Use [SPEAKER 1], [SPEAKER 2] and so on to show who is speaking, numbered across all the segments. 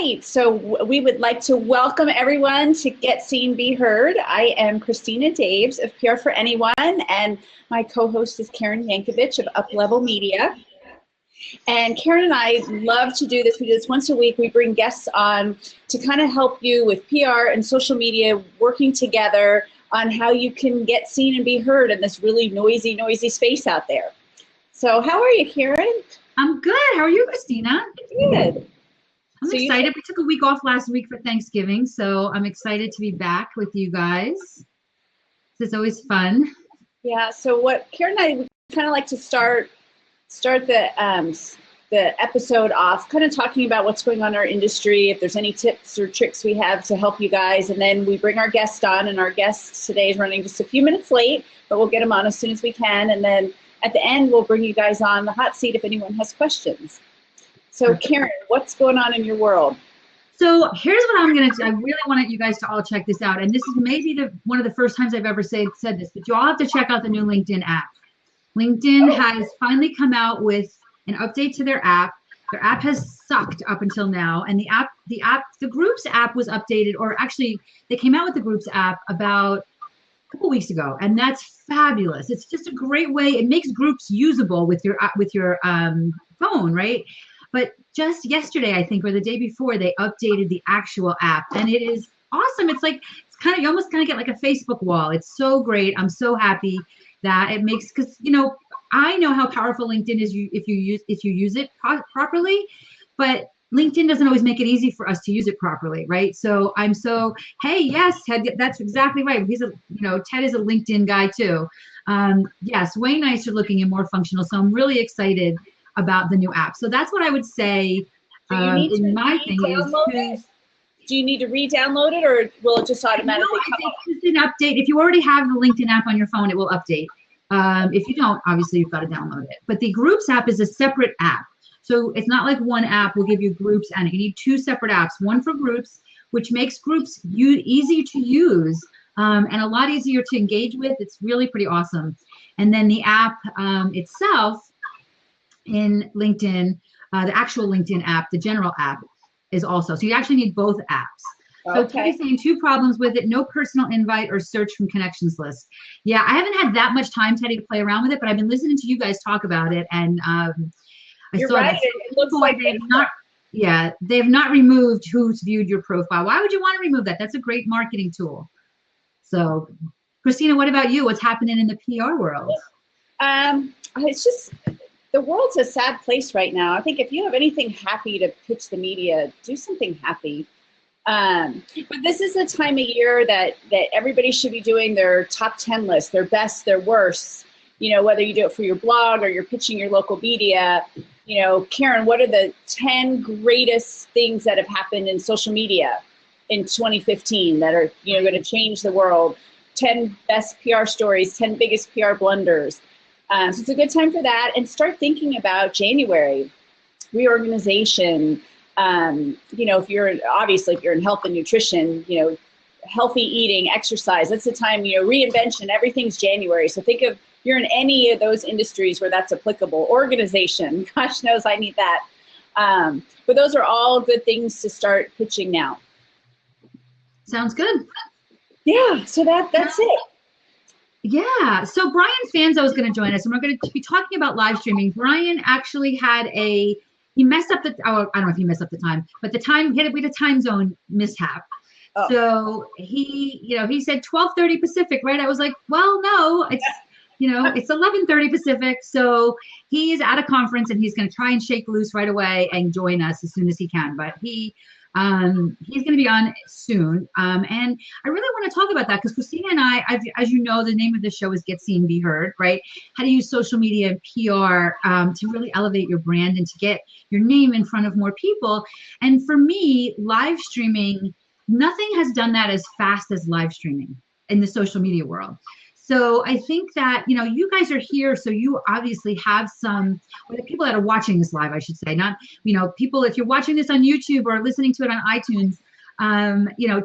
[SPEAKER 1] right, so we would like to welcome everyone to Get Seen, Be Heard. I am Christina Daves of PR for Anyone, and my co-host is Karen Yankovich of Uplevel Media. And Karen and I love to do this. We do this once a week. We bring guests on to kind of help you with PR and social media, working together on how you can get seen and be heard in this really noisy space out there. So how are you, Karen?
[SPEAKER 2] I'm good. How are you, Christina?
[SPEAKER 1] Good.
[SPEAKER 2] I'm excited. We took a week off last week for Thanksgiving, so I'm excited to be back with you guys. It's always fun.
[SPEAKER 1] Yeah, so what Karen and I would kind of like to start the episode off kind of talking about what's going on in our industry, if there's any tips or tricks we have to help you guys, and then we bring our guest on, and our guest today is running just a few minutes late, but we'll get him on as soon as we can, and then at the end we'll bring you guys on the hot seat if anyone has questions. So Karen, what's going on in your world?
[SPEAKER 2] So here's what I'm going to do. I really want you guys to all check this out. And this is maybe one of the first times I've ever said this, but you all have to check out the new LinkedIn app. LinkedIn has finally come out with an update to their app. Their app has sucked up until now. And the Groups app was updated, or actually they came out with the Groups app about a couple weeks ago. And that's fabulous. It's just a great way. It makes Groups usable with your phone, right? But just yesterday, I think, or the day before, they updated the actual app, and it is awesome. It's you almost kind of get like a Facebook wall. It's so great. I'm so happy that it makes, because I know how powerful LinkedIn is if you use it properly, but LinkedIn doesn't always make it easy for us to use it properly, right? So hey, yes, Ted, that's exactly right. Ted is a LinkedIn guy too. Yes, way nicer looking and more functional. So I'm really excited about the new app. So that's what I would say.
[SPEAKER 1] Do you need to re-download it, or will it just automatically come up?
[SPEAKER 2] It's an update. If you already have the LinkedIn app on your phone, it will update. If you don't, obviously you've got to download it. But the Groups app is a separate app. So it's not like one app will give you Groups, and you need two separate apps. One for Groups, which makes Groups easy to use and a lot easier to engage with. It's really pretty awesome. And then the app itself, in LinkedIn, the actual LinkedIn app, the general app, is also. So you actually need both apps. So Teddy's saying 2 problems with it: no personal invite or search from connections list. Yeah, I haven't had that much time, Teddy, to play around with it, but I've been listening to you guys talk about it, and
[SPEAKER 1] You're right. It looks like
[SPEAKER 2] they've not removed who's viewed your profile. Why would you want to remove that? That's a great marketing tool. So, Christina, what about you? What's happening in the PR world?
[SPEAKER 1] It's just, the world's a sad place right now. I think if you have anything happy to pitch the media, do something happy. But this is the time of year that everybody should be doing their top 10 list, their best, their worst. Whether you do it for your blog or you're pitching your local media. Karen, what are the 10 greatest things that have happened in social media in 2015 that are going to change the world? 10 best PR stories, 10 biggest PR blunders. So it's a good time for that, and start thinking about January, reorganization. If you're in health and nutrition, healthy eating, exercise, that's the time, reinvention, everything's January. So think of, you're in any of those industries where that's applicable. Organization, gosh knows I need that. But those are all good things to start pitching now.
[SPEAKER 2] Sounds good.
[SPEAKER 1] Yeah, so that's it.
[SPEAKER 2] Yeah, so Brian Fanzo is going to join us, and we're going to be talking about live streaming. Brian actually he messed up I don't know if he messed up the time, but we had a time zone mishap. Oh. So he said 12:30 Pacific, right? I was like, well, no, it's, it's 11:30 Pacific. So he's at a conference, and he's going to try and shake loose right away and join us as soon as he can. But he's going to be on soon. And I really want to talk about that because Christina and I, as you know, the name of the show is Get Seen, Be Heard, right? How to use social media and PR to really elevate your brand and to get your name in front of more people. And for me, live streaming, nothing has done that as fast as live streaming in the social media world. So I think that, you guys are here, so you obviously have or the people that are watching this live, I should say, not, people, if you're watching this on YouTube or listening to it on iTunes,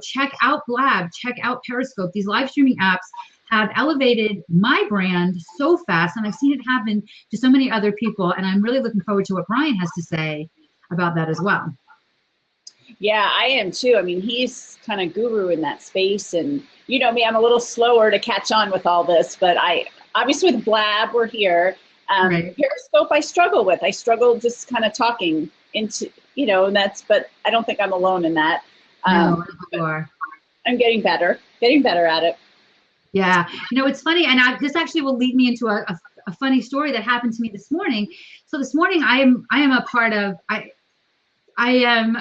[SPEAKER 2] check out Blab, check out Periscope. These live streaming apps have elevated my brand so fast, and I've seen it happen to so many other people, and I'm really looking forward to what Brian has to say about that as well.
[SPEAKER 1] Yeah, I am too. I mean, he's kind of guru in that space, and you know me, I'm a little slower to catch on with all this. But I obviously with Blab, we're here.
[SPEAKER 2] Right.
[SPEAKER 1] Periscope, I struggle with. I struggle just kind of talking into, you know, and that's. But I don't think I'm alone in that.
[SPEAKER 2] No, you are.
[SPEAKER 1] I'm getting better at it.
[SPEAKER 2] Yeah. You know, it's funny. And this actually will lead me into a funny story that happened to me this morning. So this morning I am a part of, I am,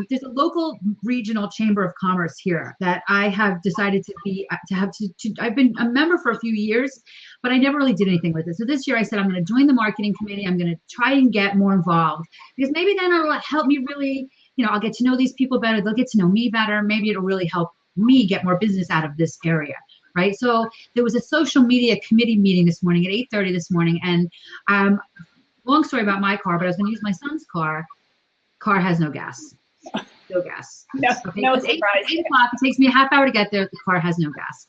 [SPEAKER 2] there's a local regional chamber of commerce here that I have decided I've been a member for a few years, but I never really did anything with it. So this year I said, I'm going to join the marketing committee. I'm going to try and get more involved because maybe then it'll help me really, you know, I'll get to know these people better. They'll get to know me better. Maybe it'll really help me get more business out of this area. Right. So there was a social media committee meeting this morning at 8:30 this morning. And long story about my car, but I was going to use my son's car. Car has no gas. No gas.
[SPEAKER 1] No,
[SPEAKER 2] okay,
[SPEAKER 1] no
[SPEAKER 2] it's 8
[SPEAKER 1] surprise.
[SPEAKER 2] o'clock. It takes me a half hour to get there. The car has no gas.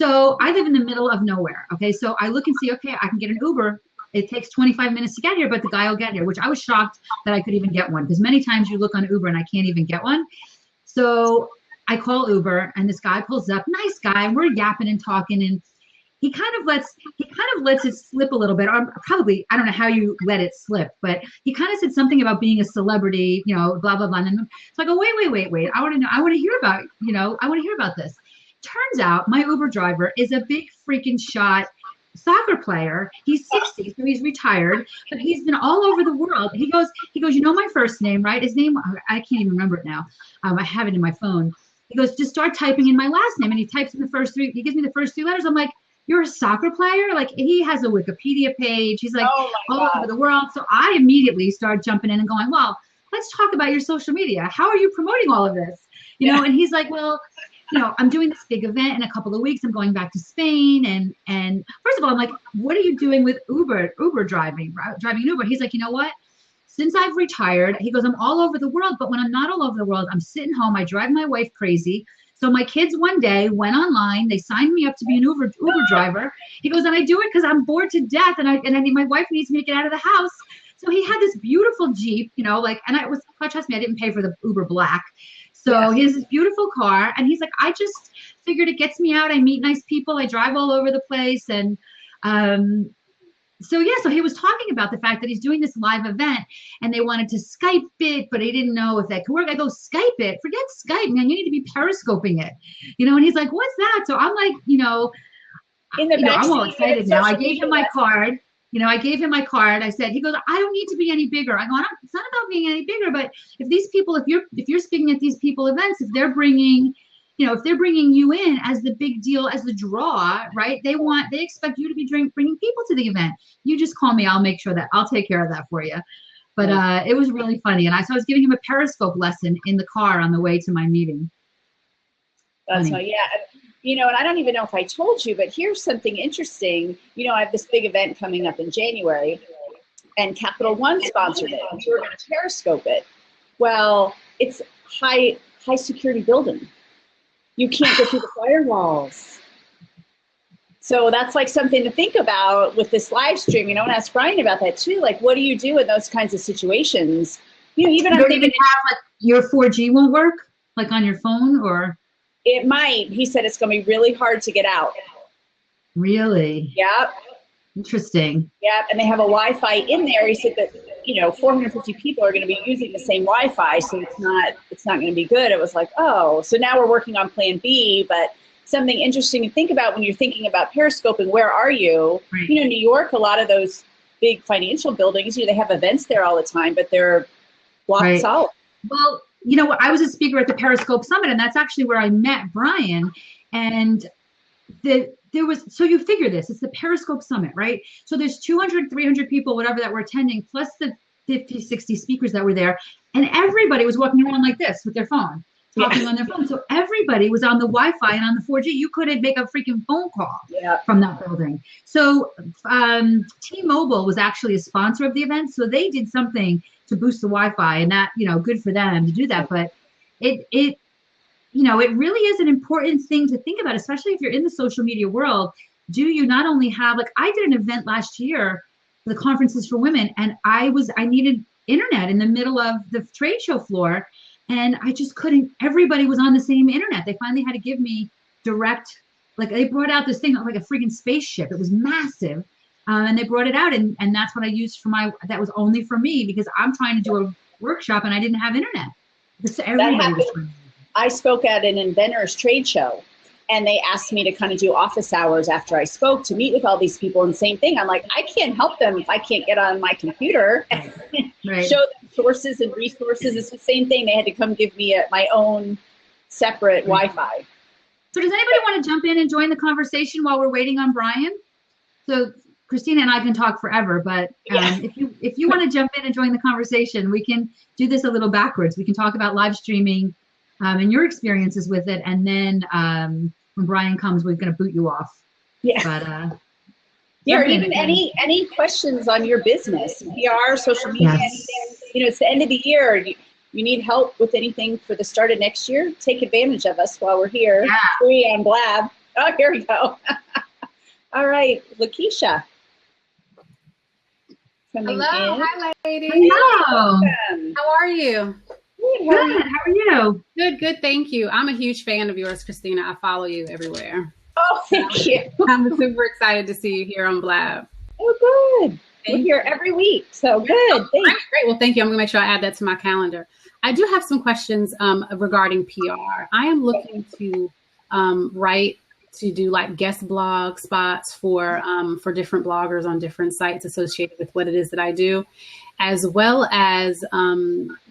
[SPEAKER 2] So I live in the middle of nowhere. Okay. So I look and see, okay, I can get an Uber. It takes 25 minutes to get here, but the guy will get here, which I was shocked that I could even get one because many times you look on Uber and I can't even get one. So I call Uber and this guy pulls up, nice guy. And we're yapping and talking and he kind of lets it slip a little bit. Or probably, I don't know how you let it slip, but he kind of said something about being a celebrity, you know, blah, blah, blah. And then, so I go, wait. I want to know. I want to hear about, you know, I want to hear about this. Turns out my Uber driver is a big freaking shot soccer player. He's 60, so he's retired, but he's been all over the world. He goes, you know my first name, right? His name, I can't even remember it now. I have it in my phone. He goes, just start typing in my last name. And he types in the first three, he gives me the first three letters. I'm like, you're a soccer player? Like he has a Wikipedia page. He's like all over the world. So I immediately start jumping in and going, well, let's talk about your social media. How are you promoting all of this? You know, and he's like, well, you know, I'm doing this big event in a couple of weeks. I'm going back to Spain. And first of all, I'm like, what are you doing with Uber driving an Uber? He's like, you know what? Since I've retired, he goes, I'm all over the world. But when I'm not all over the world, I'm sitting home. I drive my wife crazy. So my kids one day went online. They signed me up to be an Uber driver. He goes, and I do it because I'm bored to death. And I need, my wife needs me to get out of the house. So he had this beautiful Jeep, you know, like, and trust me, I didn't pay for the Uber Black. So he has this beautiful car, and he's like, I just figured it gets me out. I meet nice people. I drive all over the place. And so he was talking about the fact that he's doing this live event, and they wanted to Skype it, but he didn't know if that could work. I go, Skype it? Forget Skype, man. You need to be periscoping it, you know? And he's like, what's that? So I'm like, you know, I'm all excited now. I gave him my card. You know, I gave him my card. I said, he goes, I don't need to be any bigger. I go, it's not about being any bigger, but if these people, if you're speaking at these people events, if they're bringing you in as the big deal, as the draw, right? They expect you to be bringing people to the event. You just call me. I'll make sure that I'll take care of that for you. But it was really funny. And so I was giving him a Periscope lesson in the car on the way to my meeting.
[SPEAKER 1] That's funny. Yeah. You know, and I don't even know if I told you, but here's something interesting. You know, I have this big event coming up in January, and Capital One sponsored it. And we were going to Periscope it. Well, it's high security building. You can't get through the firewalls. So that's like something to think about with this live stream. You know, and ask Brian about that too. Like, what do you do in those kinds of situations? You know, even I'm thinking
[SPEAKER 2] like your 4G won't work, like on your phone, or
[SPEAKER 1] it might. He said it's going to be really hard to get out.
[SPEAKER 2] Really?
[SPEAKER 1] Yep.
[SPEAKER 2] Interesting.
[SPEAKER 1] Yep. And they have a Wi-Fi in there. He said that, you know, 450 people are going to be using the same Wi-Fi, so it's not going to be good. It was like, oh, so now we're working on plan B, but something interesting to think about when you're thinking about periscoping, where are you? Right. You know, New York, a lot of those big financial buildings, you know, they have events there all the time, but they're blocked solid.
[SPEAKER 2] Well, you know, I was a speaker at the Periscope Summit, and that's actually where I met Brian. And so you figure this, it's the Periscope Summit, right? So there's 200, 300 people, whatever, that were attending, plus the 50, 60 speakers that were there. And everybody was walking around like this with their phone, talking on their phone. So everybody was on the Wi-Fi and on the 4G. You couldn't make a freaking phone call from that building. So T-Mobile was actually a sponsor of the event. So they did something to boost the Wi-Fi, and that, you know, good for them to do that. But it you know, it really is an important thing to think about, especially if you're in the social media world. Do you not only have, like, I did an event last year, the Conferences for Women, and I needed internet in the middle of the trade show floor. And I just couldn't, everybody was on the same internet. They finally had to give me direct, like they brought out this thing like a freaking spaceship. It was massive. And they brought it out, and that's what I used for that was only for me, because I'm trying to do a workshop and I didn't have internet.
[SPEAKER 1] I spoke at an inventors trade show, and they asked me to kind of do office hours after I spoke to meet with all these people, and same thing. I'm like, I can't help them if I can't get on my computer and show them sources and resources. It's the same thing. They had to come give me my own separate Wi-Fi.
[SPEAKER 2] So does anybody want to jump in and join the conversation while we're waiting on Brian? So Christina and I can talk forever, but if you want to jump in and join the conversation, we can do this a little backwards. We can talk about live streaming and your experiences with it, and then when Brian comes, we're going to boot you off.
[SPEAKER 1] Yeah.
[SPEAKER 2] But
[SPEAKER 1] or even any questions on your business, PR, social media, anything. It's the end of the year. You need help with anything for the start of next year? Take advantage of us while we're here. Yeah. Free on Blab. Oh, here we go. All right, Lakeisha.
[SPEAKER 3] Hello, hi ladies.
[SPEAKER 2] Hello.
[SPEAKER 3] How are you?
[SPEAKER 2] Good. How are you?
[SPEAKER 3] Good. Thank you. I'm a huge fan of yours, Christina. I follow you everywhere.
[SPEAKER 1] Oh, thank you.
[SPEAKER 3] I'm super excited to see you here on Blab.
[SPEAKER 1] Oh, good. We're here every week, so good. Thanks.
[SPEAKER 3] Great. Well, thank you. I'm going to make sure I add that to my calendar. I do have some questions regarding PR. I am looking to write to do like guest blog spots for different bloggers on different sites associated with what it is that I do, as well as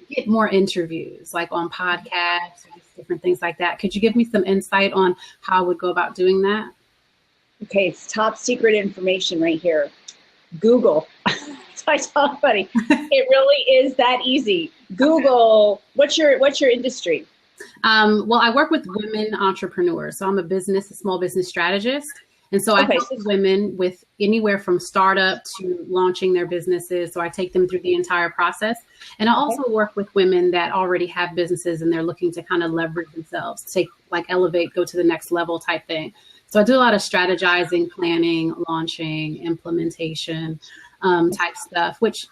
[SPEAKER 3] get more interviews like on podcasts or just different things like that. Could you give me some insight on how I would go about doing that?
[SPEAKER 1] Okay, it's top secret information right here. Google. So I tell everybody, it really is that easy. Google. What's your industry?
[SPEAKER 3] Well, I work with women entrepreneurs. So I'm a small business strategist. And so I help women with anywhere from startup to launching their businesses. So I take them through the entire process. And I also work with women that already have businesses and they're looking to kind of leverage themselves, elevate, go to the next level type thing. So I do a lot of strategizing, planning, launching, implementation type stuff, which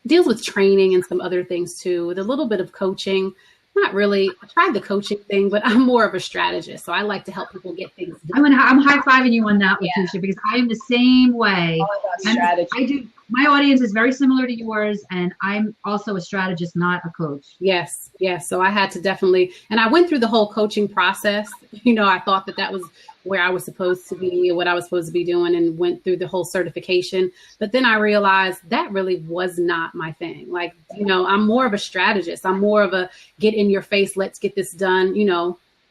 [SPEAKER 3] deals with training and some other things too, with a little bit of coaching. Not really. I tried the coaching thing, but I'm more of a strategist. So I like to help people get things done.
[SPEAKER 2] I'm high-fiving you on that, Lakeisha, because I am the same way.
[SPEAKER 1] Strategy.
[SPEAKER 2] My audience is very similar to yours, and I'm also a strategist, not a coach.
[SPEAKER 3] Yes. So I had to definitely, and I went through the whole coaching process. I thought that was where I was supposed to be and what I was supposed to be doing, and went through the whole certification. But then I realized that really was not my thing. I'm more of a strategist. I'm more of a get in your face. Let's get this done.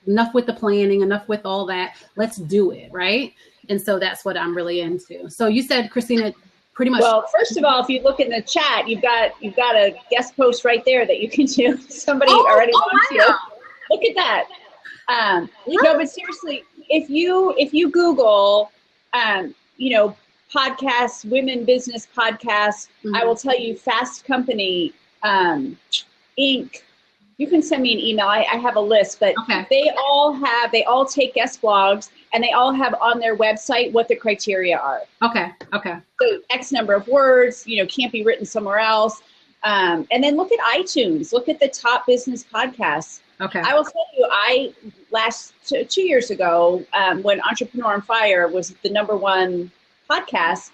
[SPEAKER 3] Enough with the planning, enough with all that. Let's do it. Right. And so that's what I'm really into. So you said, Christina, pretty much.
[SPEAKER 1] Well, first of all, if you look in the chat, you've got a guest post right there that you can do. Somebody already wants you. Look at that. No, but seriously, if you Google, podcasts, women business podcasts, I will tell you, Fast Company, Inc. You can send me an email. I have a list, but they all take guest blogs, and they all have on their website what the criteria are.
[SPEAKER 3] Okay.
[SPEAKER 1] So X number of words, can't be written somewhere else. And then look at iTunes. Look at the top business podcasts.
[SPEAKER 3] Okay.
[SPEAKER 1] I will tell you, last 2 years ago, when Entrepreneur on Fire was the #1 podcast,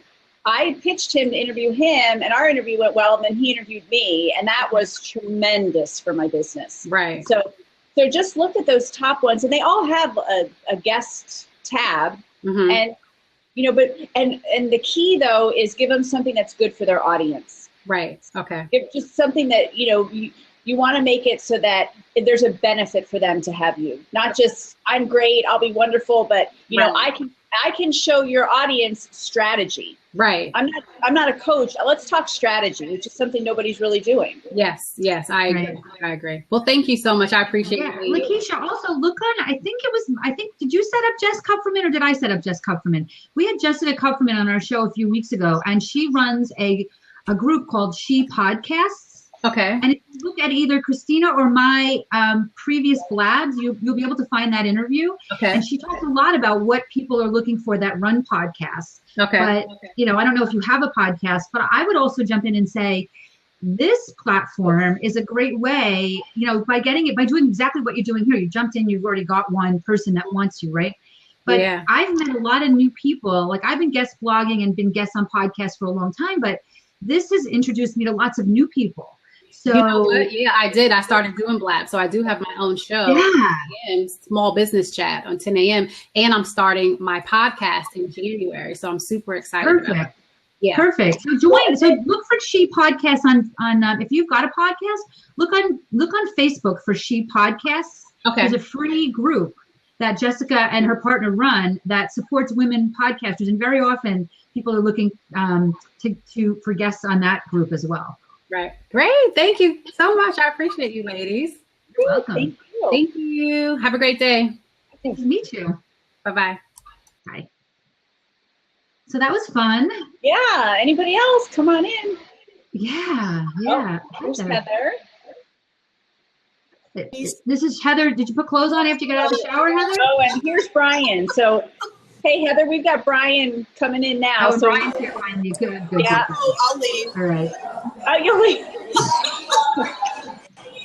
[SPEAKER 1] I pitched him to interview him, and our interview went well, and then he interviewed me, and that was tremendous for my business.
[SPEAKER 3] Right.
[SPEAKER 1] So just look at those top ones, and they all have a guest tab, and and the key though is give them something that's good for their audience.
[SPEAKER 3] Right. Okay.
[SPEAKER 1] Give just something that you want to make it so that there's a benefit for them to have you, not just I'm great, I'll be wonderful, but I can show your audience strategy.
[SPEAKER 3] Right.
[SPEAKER 1] I'm not a coach. Let's talk strategy, which is something nobody's really doing.
[SPEAKER 3] Yes, I agree. Right. I agree. Well, thank you so much. I appreciate it.
[SPEAKER 2] Lakeisha, also look on, did you set up Jess Kupferman, or did I set up Jess Kupferman? We had Jessica Kupferman on our show a few weeks ago, and she runs a group called She Podcasts.
[SPEAKER 3] Okay.
[SPEAKER 2] And if you look at either Christina or my previous blabs, you'll be able to find that interview.
[SPEAKER 3] Okay.
[SPEAKER 2] And she talks a lot about what people are looking for that run podcasts.
[SPEAKER 3] Okay.
[SPEAKER 2] But, I don't know if you have a podcast, but I would also jump in and say this platform is a great way, you know, by doing exactly what you're doing here. You jumped in, you've already got one person that wants you, right? But yeah. I've met a lot of new people. Like I've been guest blogging and been guests on podcasts for a long time, but this has introduced me to lots of new people. So
[SPEAKER 3] you know what? Yeah, I did. I started doing Blab. So I do have my own show.
[SPEAKER 2] Yeah.
[SPEAKER 3] And Small Business Chat on 10 a.m. And I'm starting my podcast in January. So I'm super excited.
[SPEAKER 2] Perfect.
[SPEAKER 3] About it. Yeah.
[SPEAKER 2] Perfect. So join. So look for She Podcasts on if you've got a podcast, look on Facebook for She Podcasts.
[SPEAKER 3] Okay.
[SPEAKER 2] There's a free group that Jessica and her partner run that supports women podcasters, and very often people are looking for guests on that group as well.
[SPEAKER 3] Right. Great. Thank you so much. I appreciate you, ladies.
[SPEAKER 2] You're welcome.
[SPEAKER 1] Thank you.
[SPEAKER 3] Thank you. Have a great day.
[SPEAKER 2] Me too.
[SPEAKER 3] Bye-bye.
[SPEAKER 2] Bye. So that was fun.
[SPEAKER 1] Yeah. Anybody else? Come on in.
[SPEAKER 2] Yeah.
[SPEAKER 1] Oh, here's Heather.
[SPEAKER 2] This is Heather. Did you put clothes on after you got out of the shower, Heather?
[SPEAKER 1] Oh, and here's Brian. So, hey, Heather, we've got Brian coming in now.
[SPEAKER 2] Oh,
[SPEAKER 1] so
[SPEAKER 2] Brian's here finally. Good.
[SPEAKER 1] Yeah.
[SPEAKER 4] Oh, I'll leave.
[SPEAKER 2] All right.
[SPEAKER 1] Oh, you'll leave.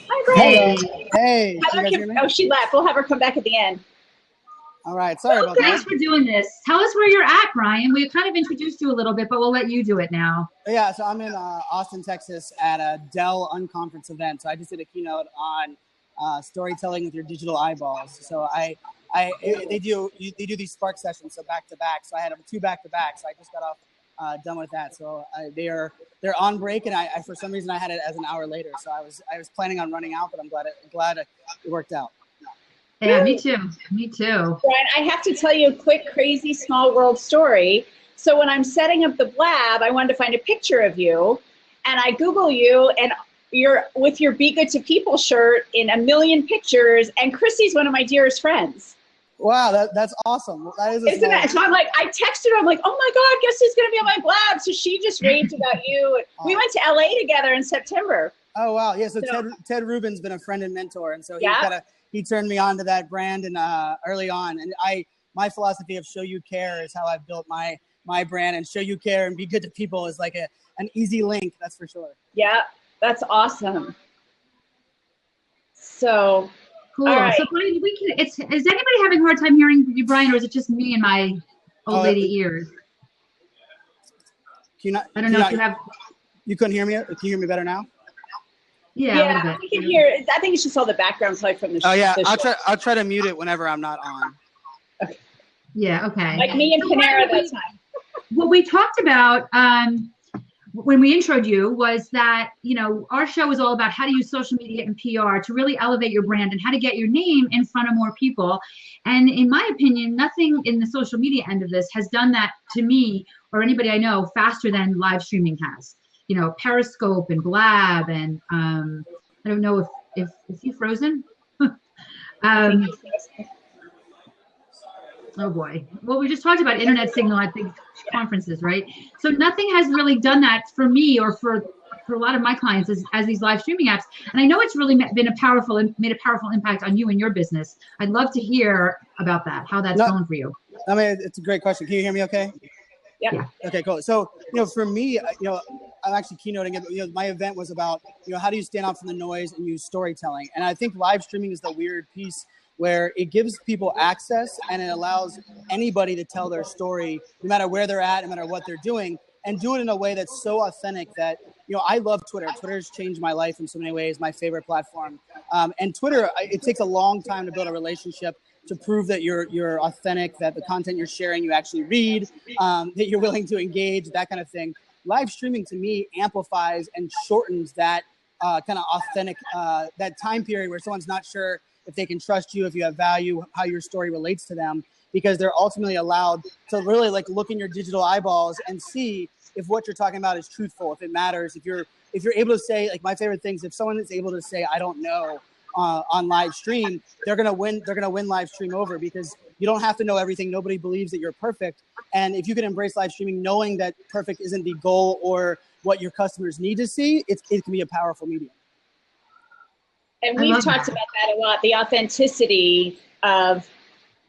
[SPEAKER 1] Hi, Brian.
[SPEAKER 4] Hey.
[SPEAKER 1] Oh, she left. We'll have her come back at the end.
[SPEAKER 4] All right. Sorry about that.
[SPEAKER 2] Thanks for doing this. Tell us where you're at, Brian. We kind of introduced you a little bit, but we'll let you do it now.
[SPEAKER 4] Yeah. So I'm in Austin, Texas at a Dell Unconference event. So I just did a keynote on storytelling with your digital eyeballs. So they do these Spark sessions, so back to back. So I had 2 back to back. So I just got off done with that. So they're on break, and I for some reason I had it as an hour later. So I was planning on running out, but I'm glad it worked out.
[SPEAKER 2] Yeah, me too. Me too.
[SPEAKER 1] Brian, I have to tell you a quick, crazy, small world story. So when I'm setting up the Blab, I wanted to find a picture of you, and I Google you, and you're with your Be Good to People shirt in a million pictures, and Chrissy's one of my dearest friends.
[SPEAKER 4] Wow, that's awesome. That is
[SPEAKER 1] Isn't it? So I'm like, I texted her, I'm like, oh my God, guess who's going to be on my Blab? So she just raved about you. We went to LA together in September.
[SPEAKER 4] Oh, wow. Yeah, so Ted Rubin's been a friend and mentor, and so he turned me on to that brand and early on. And my philosophy of show you care is how I've built my brand, and show you care and be good to people is like an easy link, that's for sure.
[SPEAKER 1] Yeah. That's awesome. So
[SPEAKER 2] cool.
[SPEAKER 1] Right.
[SPEAKER 2] So Brian, is anybody having a hard time hearing you, Brian, or is it just me and my old lady ears? I don't know if you have.
[SPEAKER 4] You couldn't hear me? Can you hear me better now?
[SPEAKER 2] Yeah, a little bit.
[SPEAKER 1] We can hear. I think it's just all the background noise from the show.
[SPEAKER 4] Oh yeah, I'll try to mute it whenever I'm not on.
[SPEAKER 1] Okay.
[SPEAKER 2] Yeah. Okay.
[SPEAKER 1] Like me and Panera that time.
[SPEAKER 2] What we talked about when we introed you was that, you know, our show is all about how to use social media and PR to really elevate your brand and how to get your name in front of more people. And in my opinion, nothing in the social media end of this has done that to me or anybody I know faster than live streaming has. You know, Periscope and Blab and I don't know if he frozen? Oh boy. Well, we just talked about internet signal at big conferences, right? So nothing has really done that for me or for a lot of my clients as these live streaming apps. And I know it's really made a powerful impact on you and your business. I'd love to hear about that, how that's going for you.
[SPEAKER 4] I mean, it's a great question. Can you hear me okay?
[SPEAKER 1] Yeah.
[SPEAKER 4] Okay, cool. So, you know, for me, you know, I'm actually keynoting it. You know, my event was about, you know, how do you stand out from the noise and use storytelling? And I think live streaming is the weird piece where it gives people access and it allows anybody to tell their story, no matter where they're at, no matter what they're doing, and do it in a way that's so authentic that, you know, I love Twitter. Twitter's changed my life in so many ways, my favorite platform. And Twitter, it takes a long time to build a relationship to prove that you're authentic, that the content you're sharing you actually read, that you're willing to engage, that kind of thing. Live streaming to me amplifies and shortens that kind of authentic, that time period where someone's not sure if they can trust you, if you have value, how your story relates to them, because they're ultimately allowed to really like look in your digital eyeballs and see if what you're talking about is truthful, if it matters, if you're able to say, like my favorite things, if someone is able to say, I don't know, on live stream, they're going to win live stream over, because you don't have to know everything. Nobody believes that you're perfect. And if you can embrace live streaming, knowing that perfect isn't the goal or what your customers need to see, it can be a powerful medium.
[SPEAKER 1] And we've talked about that a lot, the authenticity of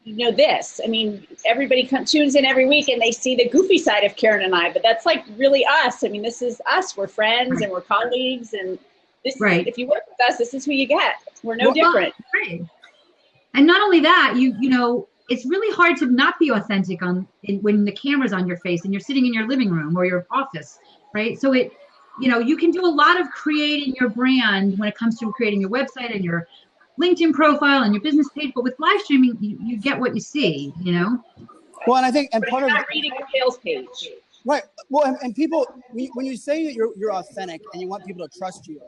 [SPEAKER 1] this. I mean, everybody tunes in every week and they see the goofy side of Karen and I, but that's like really us. I mean, this is us. We're friends and we're colleagues, and this. If you work with us, this is who you get. We're no different.
[SPEAKER 2] Right. And not only that, you know, it's really hard to not be authentic when the camera's on your face and you're sitting in your living room or your office, right? So you can do a lot of creating your brand when it comes to creating your website and your LinkedIn profile and your business page, but with live streaming, you get what you see, you know?
[SPEAKER 4] Well, and I think, and
[SPEAKER 1] but
[SPEAKER 4] part
[SPEAKER 1] you're
[SPEAKER 4] of
[SPEAKER 1] not reading your sales page.
[SPEAKER 4] Right. Well, and people, when you say that you're authentic and you want people to trust you,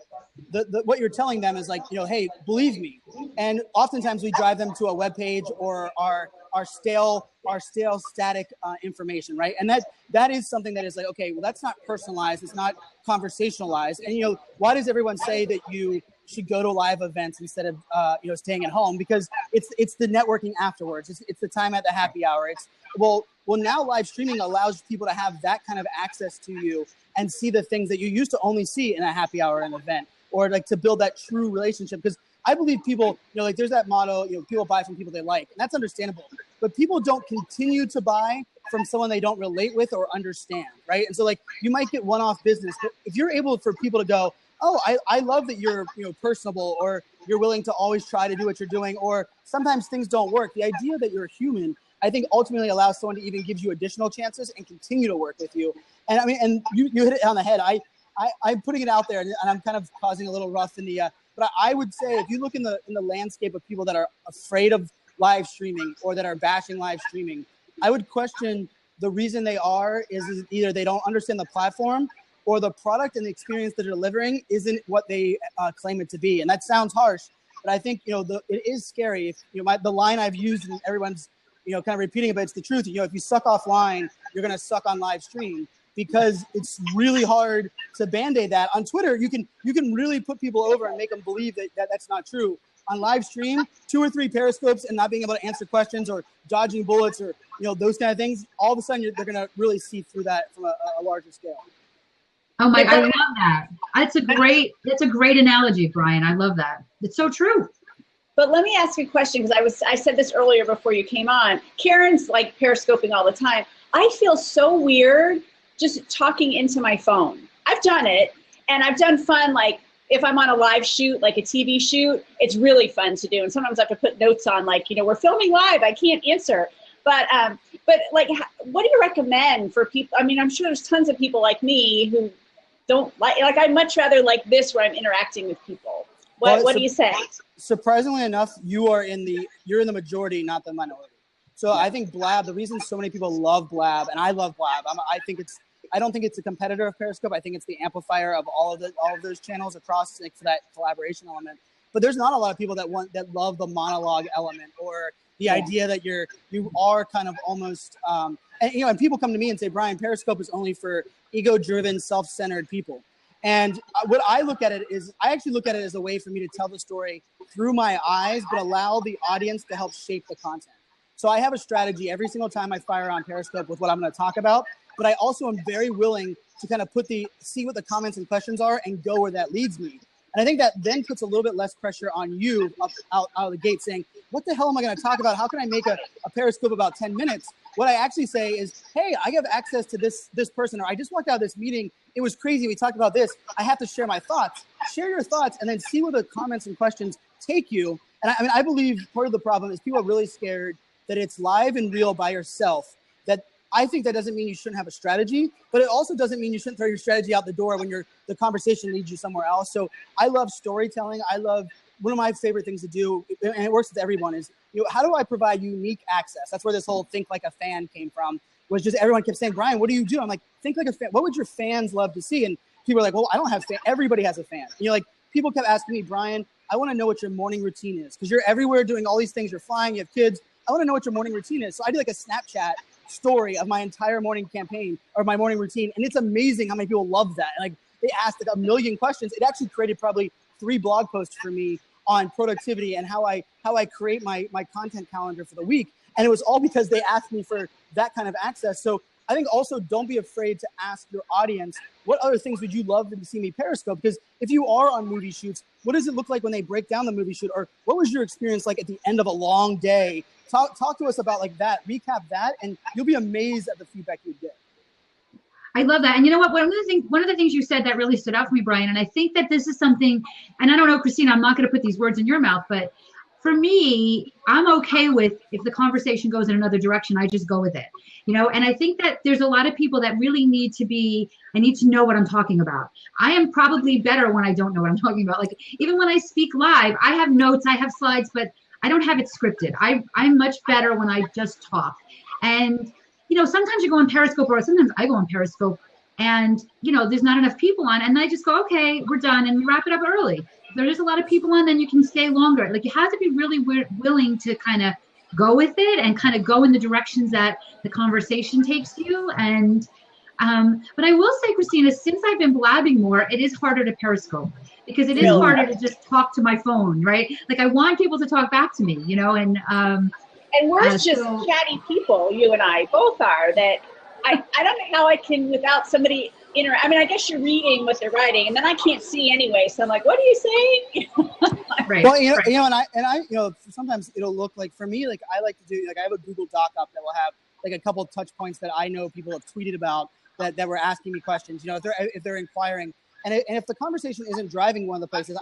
[SPEAKER 4] what you're telling them is like, hey, believe me. And oftentimes we drive them to a web page or our stale static information, right? And that is something that is like, okay, well, that's not personalized. It's not conversationalized. And, why does everyone say that you should go to live events instead of, staying at home? Because it's the networking afterwards. It's the time at the happy hour. Well, now live streaming allows people to have that kind of access to you and see the things that you used to only see in a happy hour and event, or like to build that true relationship. Because I believe people, like there's that motto, people buy from people they like, and that's understandable. But people don't continue to buy from someone they don't relate with or understand, right? And so like you might get one-off business, but if you're able for people to go, oh, I love that you're personable, or you're willing to always try to do what you're doing, or sometimes things don't work. The idea that you're human, I think ultimately allows someone to even give you additional chances and continue to work with you. And I mean, and you hit it on the head. I'm putting it out there, and I'm kind of causing a little rough in the. But I would say if you look in the landscape of people that are afraid of live streaming or that are bashing live streaming, I would question the reason they are is either they don't understand the platform, or the product and the experience that they're delivering isn't what they claim it to be. And that sounds harsh, but I think it is scary. If the line I've used and everyone's kind of repeating it, but it's the truth. If you suck offline, you're going to suck on live stream, because it's really hard to band-aid that. On Twitter, you can really put people over and make them believe that that's not true. On live stream, 2 or 3 periscopes and not being able to answer questions or dodging bullets or those kind of things, all of a sudden they're going to really see through that from a larger scale.
[SPEAKER 2] Oh my, I love that. That's a great analogy, Brian. I love that. It's so true.
[SPEAKER 1] But let me ask you a question, because I said this earlier before you came on. Karen's like periscoping all the time. I feel so weird just talking into my phone. I've done it, and I've done fun, like if I'm on a live shoot, like a TV shoot, it's really fun to do. And sometimes I have to put notes on, like, we're filming live, I can't answer. But like, what do you recommend for people? I mean, I'm sure there's tons of people like me who don't like I'd much rather like this, where I'm interacting with people. What do you say?
[SPEAKER 2] Surprisingly enough, you're in the majority, not the minority. So I think Blab, the reason so many people love Blab, and I love Blab, I don't think it's a competitor of Periscope. I think it's the amplifier of all of those channels across, like, for that collaboration element. But there's not a lot of people that love the monologue element, or the idea that you are kind of almost and people come to me and say, Brian, Periscope is only for ego-driven, self-centered people. And what I look at it is, I actually look at it as a way for me to tell the story through my eyes, but allow the audience to help shape the content. So I have a strategy every single time I fire on Periscope with what I'm going to talk about, but I also am very willing to kind of see what the comments and questions are and go where that leads me. And I think that then puts a little bit less pressure on you out of the gate, saying, what the hell am I going to talk about? How can I make a Periscope about 10 minutes? What I actually say is, hey, I have access to this person, or I just walked out of this meeting. It was crazy. We talked about this. I have to share my thoughts. Share your thoughts, and then see where the comments and questions take you. And I believe part of the problem is people are really scared that it's live and real by yourself. That I think that doesn't mean you shouldn't have a strategy, but it also doesn't mean you shouldn't throw your strategy out the door when the conversation leads you somewhere else. So I love storytelling. One of my favorite things to do, and it works with everyone, is, how do I provide unique access? That's where this whole think like a fan came from, was just everyone kept saying, Brian, what do you do? I'm like, think like a fan. What would your fans love to see? And people are like, well, I don't have fans. Everybody has a fan. And people kept asking me, Brian, I want to know what your morning routine is, because you're everywhere doing all these things. You're flying, you have kids. I want to know what your morning routine is. So I do like a Snapchat story of my entire morning campaign, or my morning routine. And it's amazing how many people love that. And they asked like a million questions. It actually created probably 3 blog posts for me on productivity and how I create my content calendar for the week. And it was all because they asked me for that kind of access. So
[SPEAKER 4] I think also don't be afraid to ask your audience, what other things would you love to see me Periscope? Because if you are on movie shoots, what does it look like when they break down the movie shoot? Or what was your experience like at the end of a long day? Talk to us about like that, recap that, and you'll be amazed at the feedback you get.
[SPEAKER 2] I love that. And you know what? One of the things you said that really stood out for me, Brian, and I think that this is something, and I don't know, Christina, I'm not going to put these words in your mouth, but for me, I'm okay with if the conversation goes in another direction, I just go with it, you know? And I think that there's a lot of people that really need to know what I'm talking about. I am probably better when I don't know what I'm talking about. Like even when I speak live, I have notes, I have slides, but I don't have it scripted. I'm much better when I just talk. And, you know, sometimes you go on Periscope, or sometimes I go on Periscope and, you know, there's not enough people on, and I just go, okay, we're done, and we wrap it up early. If there's a lot of people on, then you can stay longer. Like you have to be really willing to kind of go with it and kind of go in the directions that the conversation takes you. And but I will say, Christina, since I've been blabbing more, it is harder to Periscope because it is harder to just talk to my phone, right? Like I want people to talk back to me, you know, and
[SPEAKER 1] we're just chatty people, you and I both are, that I don't know how I can, without somebody I mean, I guess you're reading what they're writing, and then I can't see anyway. So I'm like, what are you saying?
[SPEAKER 2] Right.
[SPEAKER 4] Well, you know, and I, you know, sometimes it'll look like, for me, like I like to do, like I have a Google Doc up that will have like a couple of touch points that I know people have tweeted about that were asking me questions. You know, if they're inquiring, and if the conversation isn't driving one of the places,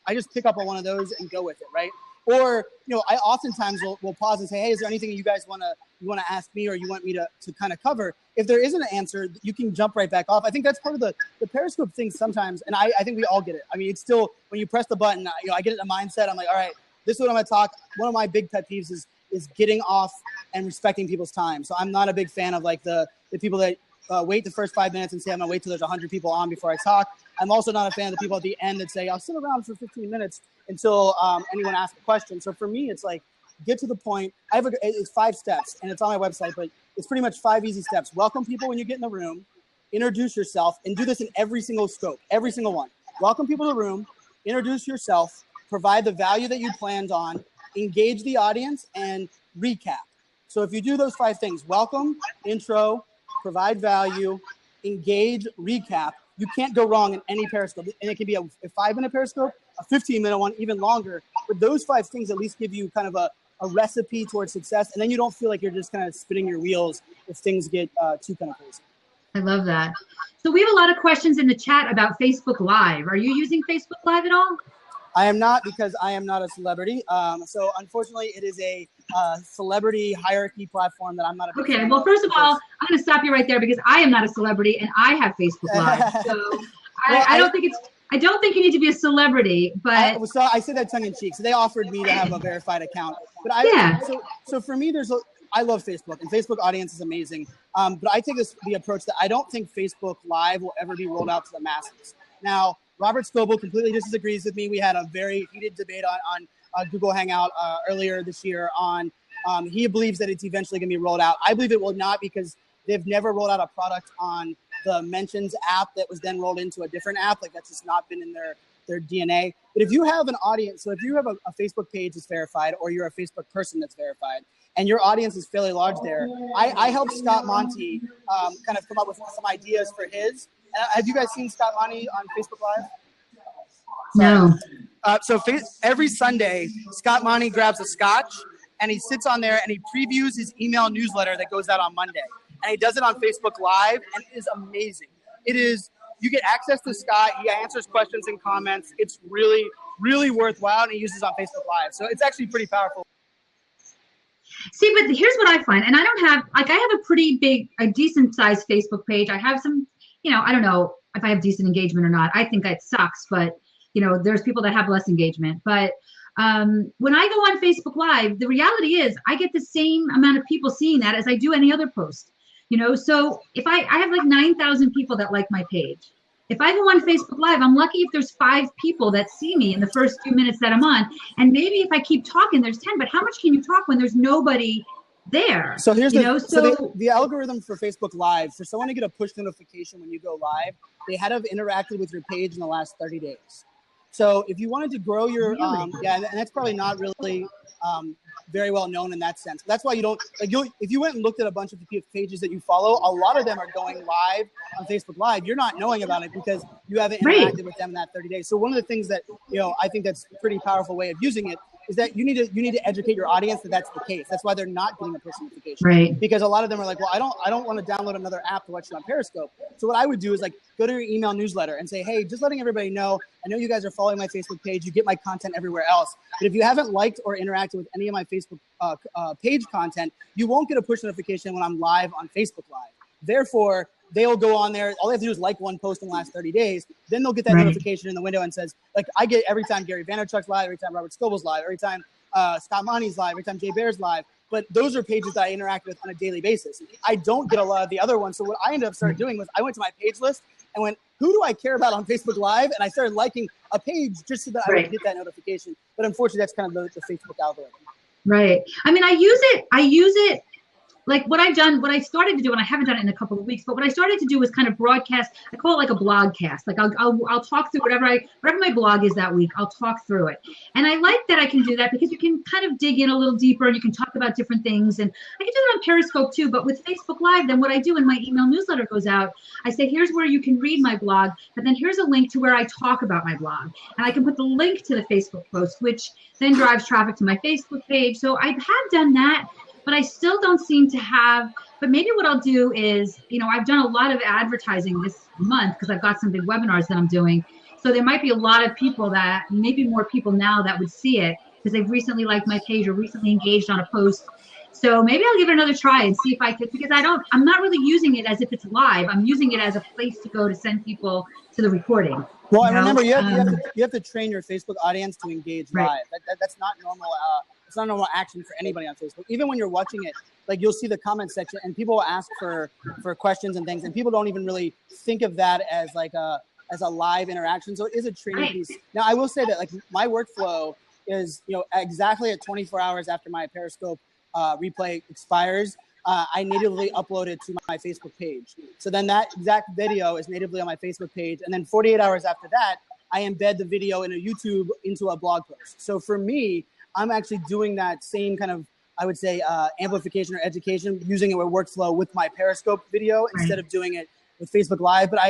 [SPEAKER 4] I just pick up on one of those and go with it, right? Or, you know, I oftentimes will pause and say, hey, is there anything you guys want to ask me or you want me to kind of cover? If there isn't an answer, you can jump right back off. I think that's part of the Periscope thing sometimes. And I think we all get it. I mean, it's still, when you press the button, you know, I get in a mindset. I'm like, all right, this is what I'm going to talk. One of my big pet peeves is getting off and respecting people's time. So I'm not a big fan of like the people that wait the first 5 minutes and say, I'm going to wait till there's 100 people on before I talk. I'm also not a fan of the people at the end that say, I'll sit around for 15 minutes until anyone asks a question. So for me, it's like, get to the point. It's 5 steps, and it's on my website, but it's pretty much 5 easy steps. Welcome people when you get in the room, introduce yourself, and do this in every single scope, every single one. Welcome people to the room, introduce yourself, provide the value that you planned on, engage the audience, and recap. So if you do those 5 things, welcome, intro, provide value, engage, recap, you can't go wrong in any Periscope. And it can be a 5-minute Periscope, a 15-minute one, even longer. But those 5 things at least give you kind of a recipe towards success. And then you don't feel like you're just kind of spinning your wheels if things get too kind of crazy.
[SPEAKER 2] I love that. So we have a lot of questions in the chat about Facebook Live. Are you using Facebook Live at all?
[SPEAKER 4] I am not, because I am not a celebrity. So unfortunately, it is a celebrity hierarchy platform that I'm not a big fan
[SPEAKER 2] well,
[SPEAKER 4] of.
[SPEAKER 2] first of all, I'm going to stop you right there because I am not a celebrity and I have Facebook Live. So I don't think you need to be a celebrity, but
[SPEAKER 4] I say that tongue in cheek. So they offered me to have a verified account, but so for me, I love Facebook, and Facebook audience is amazing. But I take the approach that I don't think Facebook Live will ever be rolled out to the masses. Now, Robert Scoble completely disagrees with me. We had a very heated debate on Google Hangout earlier this year on he believes that it's eventually going to be rolled out. I believe it will not, because they've never rolled out a product on the Mentions app that was then rolled into a different app. Like, that's just not been in their DNA. But if you have an audience, so if you have a Facebook page that's verified, or you're a Facebook person that's verified, and your audience is fairly large there, I helped Scott Monty kind of come up with some ideas for his. Have you guys seen Scott Monty on Facebook Live?
[SPEAKER 2] No.
[SPEAKER 4] So every Sunday, Scott Monty grabs a scotch, and he sits on there and he previews his email newsletter that goes out on Monday. And he does it on Facebook Live, and it is amazing. You get access to Scott. He answers questions and comments. It's really, really worthwhile, and he uses it on Facebook Live. So it's actually pretty powerful.
[SPEAKER 2] See, but here's what I find, and I have a pretty big, a decent sized Facebook page. I have some, you know, I don't know if I have decent engagement or not. I think it sucks, but you know, there's people that have less engagement. But when I go on Facebook Live, the reality is I get the same amount of people seeing that as I do any other post. You know, so if I have like 9,000 people that like my page. If I go on Facebook Live, I'm lucky if there's 5 people that see me in the first few minutes that I'm on. And maybe if I keep talking, there's 10. But how much can you talk when there's nobody there?
[SPEAKER 4] So here's the algorithm for Facebook Live. For someone to get a push notification when you go live, they had to have interacted with your page in the last 30 days. So if you wanted to grow your, yeah, and that's probably not really very well known in that sense. That's why you don't, like, if you went and looked at a bunch of the pages that you follow, a lot of them are going live on Facebook Live. You're not knowing about it because you haven't interacted with them in that 30 days. So one of the things that, I think that's a pretty powerful way of using it is that you need to educate your audience that that's the case. That's why they're not getting a push notification.
[SPEAKER 2] Right.
[SPEAKER 4] Because a lot of them are like, well, I don't want to download another app to watch you on Periscope. So what I would do is like go to your email newsletter and say, hey, just letting everybody know, I know you guys are following my Facebook page. You get my content everywhere else. But if you haven't liked or interacted with any of my Facebook page content, you won't get a push notification when I'm live on Facebook Live. Therefore, they'll go on there. All they have to do is like one post in the last 30 days. Then they'll get that notification in the window and says, like, I get every time Gary Vaynerchuk's live, every time Robert Scoble's live, every time Scott Money's live, every time Jay Bear's live. But those are pages that I interact with on a daily basis. I don't get a lot of the other ones. So what I ended up started doing was I went to my page list and went, who do I care about on Facebook Live? And I started liking a page just so that I would get that notification. But unfortunately, that's kind of the Facebook algorithm.
[SPEAKER 2] Right. I mean, I use it. Like what I started to do, and I haven't done it in a couple of weeks, but what I started to do was kind of broadcast. I call it like a blogcast. Like I'll talk through whatever my blog is that week. I'll talk through it, and I like that I can do that because you can kind of dig in a little deeper and you can talk about different things. And I can do that on Periscope too. But with Facebook Live, then what I do when my email newsletter goes out, I say, here's where you can read my blog, but then here's a link to where I talk about my blog, and I can put the link to the Facebook post, which then drives traffic to my Facebook page. So I have done that. But I still don't seem to have, but maybe what I'll do is, I've done a lot of advertising this month because I've got some big webinars that I'm doing. So there might be a lot of people that, maybe more people now that would see it because they've recently liked my page or recently engaged on a post. So maybe I'll give it another try and see if I could, because I'm not really using it as if it's live. I'm using it as a place to go to send people to the recording.
[SPEAKER 4] Well, and remember, you have to train your Facebook audience to engage live. That's not normal. It's not a normal action for anybody on Facebook. Even when you're watching it, like you'll see the comment section and people will ask for questions and things, and people don't even really think of that as like a live interaction. So it is a training piece. Now, I will say that like my workflow is, exactly at 24 hours after my Periscope replay expires, I natively upload it to my Facebook page. So then that exact video is natively on my Facebook page. And then 48 hours after that, I embed the video into a blog post. So for me, I'm actually doing that same kind of, I would say, amplification or education, using it with workflow with my Periscope video instead of doing it with Facebook Live. But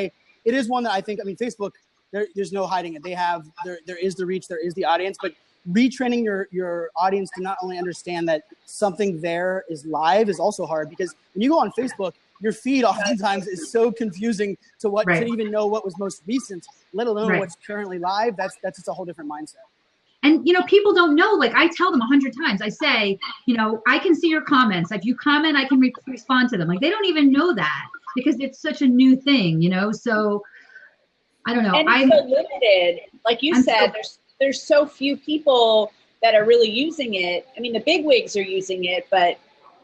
[SPEAKER 4] it is one that I think, Facebook, there's no hiding it. There is the reach, there is the audience, but retraining your audience to not only understand that something there is live is also hard, because when you go on Facebook, your feed oftentimes is so confusing to even know what was most recent, let alone what's currently live. That's just a whole different mindset.
[SPEAKER 2] And, people don't know, like I tell them 100 times, I say, I can see your comments. If you comment, I can respond to them. Like they don't even know that because it's such a new thing, so I don't know.
[SPEAKER 1] And it's so limited. Like you said, there's so few people that are really using it. I mean, the big wigs are using it, but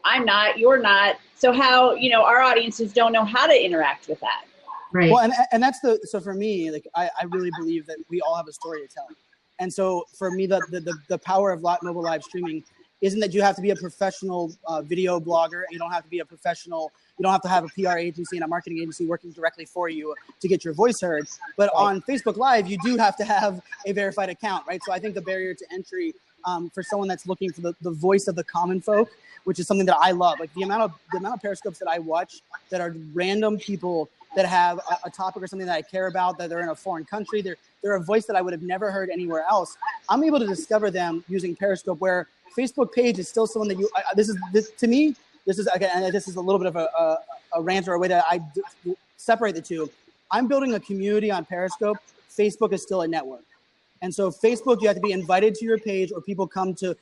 [SPEAKER 1] I'm not, you're not. So how, our audiences don't know how to interact with that.
[SPEAKER 2] Right.
[SPEAKER 4] Well, and that's so for me, like, I really believe that we all have a story to tell. And so for me, the power of mobile live streaming isn't that you have to be a professional video blogger. You don't have to be a professional. You don't have to have a PR agency and a marketing agency working directly for you to get your voice heard. But on Facebook Live, you do have to have a verified account, right? So I think the barrier to entry for someone that's looking for the voice of the common folk, which is something that I love, like the amount of Periscopes that I watch that are random people that have a topic or something that I care about, that they're in a foreign country, they're a voice that I would have never heard anywhere else. I'm able to discover them using Periscope, where Facebook page is still someone that this is a little bit of a rant or a way that I separate the two. I'm building a community on Periscope. Facebook is still a network. And so Facebook, you have to be invited to your page, or people come to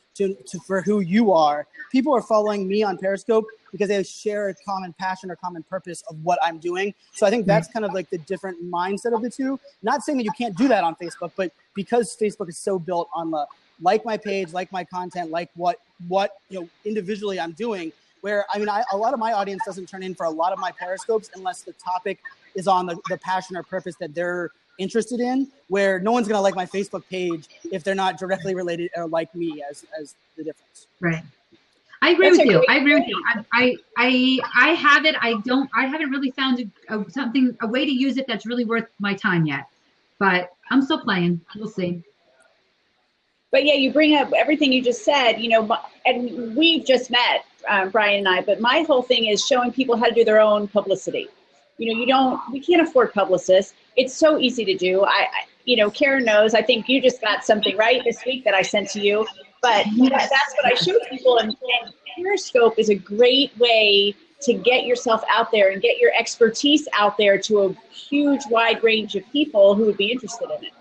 [SPEAKER 4] for who you are. People are following me on Periscope because they share a common passion or common purpose of what I'm doing. So I think that's kind of like the different mindset of the two. Not saying that you can't do that on Facebook, but because Facebook is so built on the like my page, like my content, like what individually I'm doing, where a lot of my audience doesn't turn in for a lot of my Periscopes unless the topic is on the passion or purpose that they're interested in, where no one's going to like my Facebook page if they're not directly related or like me as the difference.
[SPEAKER 2] Right. I agree with you. I have it. I haven't really found a way to use it that's really worth my time yet. but I'm still playing. We'll see.
[SPEAKER 1] But yeah, you bring up everything you just said, and we've just met, Brian and I, but my whole thing is showing people how to do their own publicity. We can't afford publicists. It's so easy to do. Karen knows, I think you just got something right this week that I sent to you, but that's what I show people. And Periscope is a great way to get yourself out there and get your expertise out there to a huge, wide range of people who would be interested in it.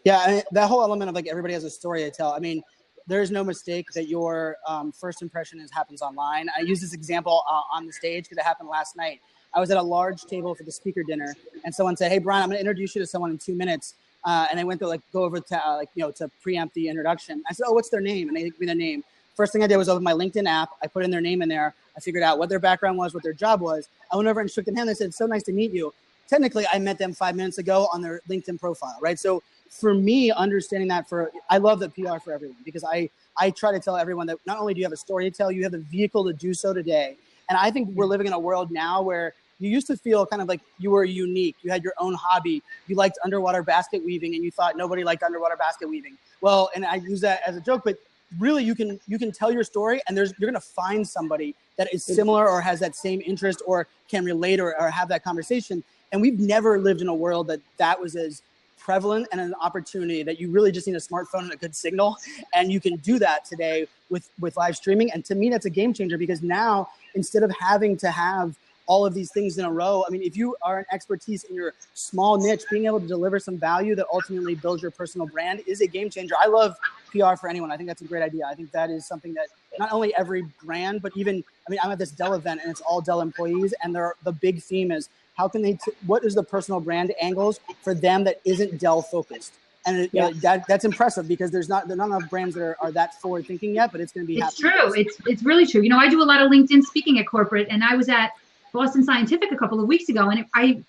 [SPEAKER 4] Yeah, that whole element of like everybody has a story to tell. I mean, there's no mistake that your first impression happens online. I use this example on the stage because it happened last night. I was at a large table for the speaker dinner, and someone said, "Hey, Brian, I'm going to introduce you to someone in 2 minutes." And I went to go over to to preempt the introduction. I said, "Oh, what's their name?" And they gave me their name. First thing I did was open my LinkedIn app. I put in their name in there. I figured out what their background was, what their job was. I went over and shook their hand. They said, "So nice to meet you." Technically, I met them 5 minutes ago on their LinkedIn profile, right? So for me, understanding that I love the PR for everyone, because I try to tell everyone that not only do you have a story to tell, you have the vehicle to do so today. And I think we're living in a world now where you used to feel kind of like you were unique. You had your own hobby. You liked underwater basket weaving, and you thought nobody liked underwater basket weaving. Well, and I use that as a joke, but really you can tell your story, and you're going to find somebody that is similar or has that same interest or can relate or have that conversation. And we've never lived in a world that was as prevalent and an opportunity that you really just need a smartphone and a good signal. And you can do that today with live streaming. And to me, that's a game changer, because now instead of having to have all of these things in a row, I mean, if you are an expertise in your small niche, being able to deliver some value that ultimately builds your personal brand is a game changer. I love PR for anyone. I think that's a great idea. I think that is something that not only every brand, but even, I'm at this Dell event and it's all Dell employees, and the big theme is how can what is the personal brand angles for them that isn't Dell focused? And that's impressive, because there's not enough brands that are that forward thinking yet, but it's going to be happening.
[SPEAKER 2] It's true. It's really true. I do a lot of LinkedIn speaking at corporate, and I was at Boston Scientific a couple of weeks ago, and I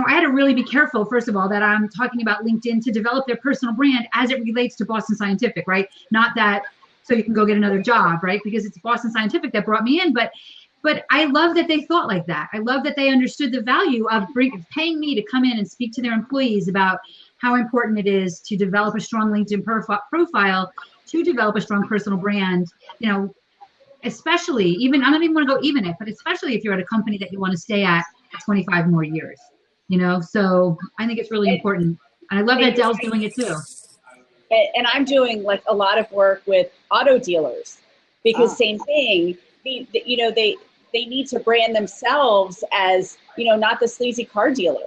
[SPEAKER 2] had to really be careful, first of all, that I'm talking about LinkedIn to develop their personal brand as it relates to Boston Scientific, right? Not that so you can go get another job, right? Because it's Boston Scientific that brought me in, but I love that they thought like that. I love that they understood the value of paying me to come in and speak to their employees about how important it is to develop a strong LinkedIn profile, to develop a strong personal brand, especially I don't even want to go even it, but especially if you're at a company that you want to stay at 25 more years, So I think it's really important. And I love that Dell's doing it too.
[SPEAKER 1] And I'm doing like a lot of work with auto dealers, because same thing, they need to brand themselves as, not the sleazy car dealer.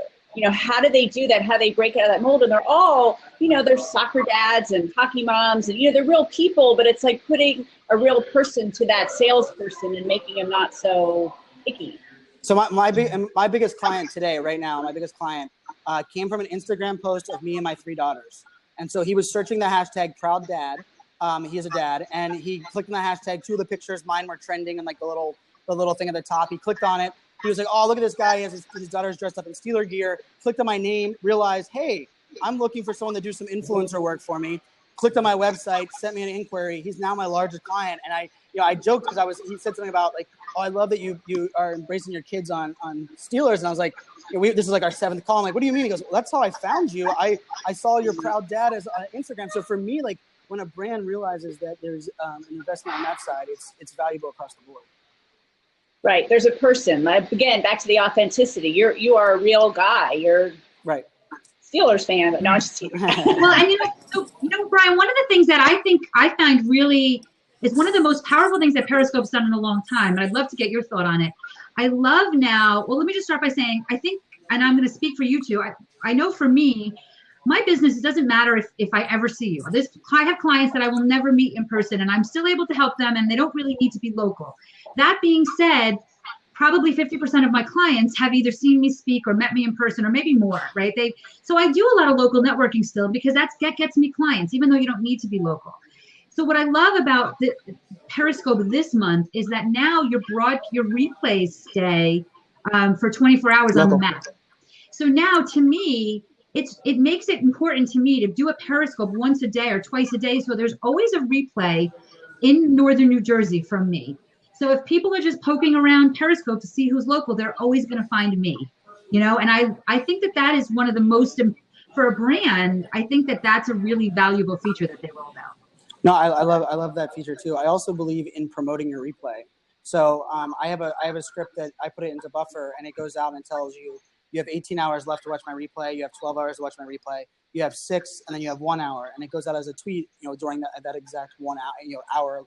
[SPEAKER 1] How do they do that? How do they break out of that mold? And they're all, they're soccer dads and hockey moms, and, they're real people, but it's like putting a real person to that salesperson and making them not so picky.
[SPEAKER 4] So my biggest client today, right now, came from an Instagram post of me and my 3 daughters. And so he was searching the hashtag proud dad. He is a dad, and he clicked on the hashtag. 2 of the pictures, mine were trending, and like the little thing at the top. He clicked on it. He was like, "Oh, look at this guy. He has his daughter's dressed up in Steeler gear." Clicked on my name, realized, hey, I'm looking for someone to do some influencer work for me. Clicked on my website, sent me an inquiry. He's now my largest client. And I joked because he said something about like, "Oh, I love that you are embracing your kids on Steelers." And I was like, this is like our 7th call. I'm like, "What do you mean?" He goes, "Well, that's how I found you. I saw your proud dad as on Instagram." So for me, like, when a brand realizes that there's an investment on that side, it's valuable across the board.
[SPEAKER 1] Right. There's a person. Again, back to the authenticity. You are a real guy. You're
[SPEAKER 4] right.
[SPEAKER 1] Steelers fan, but no, I'm just kidding.
[SPEAKER 2] Well, and Brian, one of the things that I think I find really is one of the most powerful things that Periscope's done in a long time, and I'd love to get your thought on it. I love now. Well, let me just start by saying I think, and I'm going to speak for you too. I know for me, my business, it doesn't matter if I ever see you. I have clients that I will never meet in person, and I'm still able to help them, and they don't really need to be local. That being said, probably 50% of my clients have either seen me speak or met me in person, or maybe more, right? So I do a lot of local networking still, because that gets me clients, even though you don't need to be local. So what I love about the Periscope this month is that now your replays stay for 24 hours on the map. So now, to me, it makes it important to me to do a Periscope once a day or twice a day. So there's always a replay in northern New Jersey from me. So if people are just poking around Periscope to see who's local, they're always going to find me, And I think that is one of the most, for a brand, I think that that's a really valuable feature that they rolled out.
[SPEAKER 4] No, I love that feature too. I also believe in promoting your replay. So I have a script that I put it into Buffer, and it goes out and tells you have 18 hours left to watch my replay. You have 12 hours to watch my replay. You have 6, and then you have 1 hour, and it goes out as a tweet, during that exact 1 hour, hour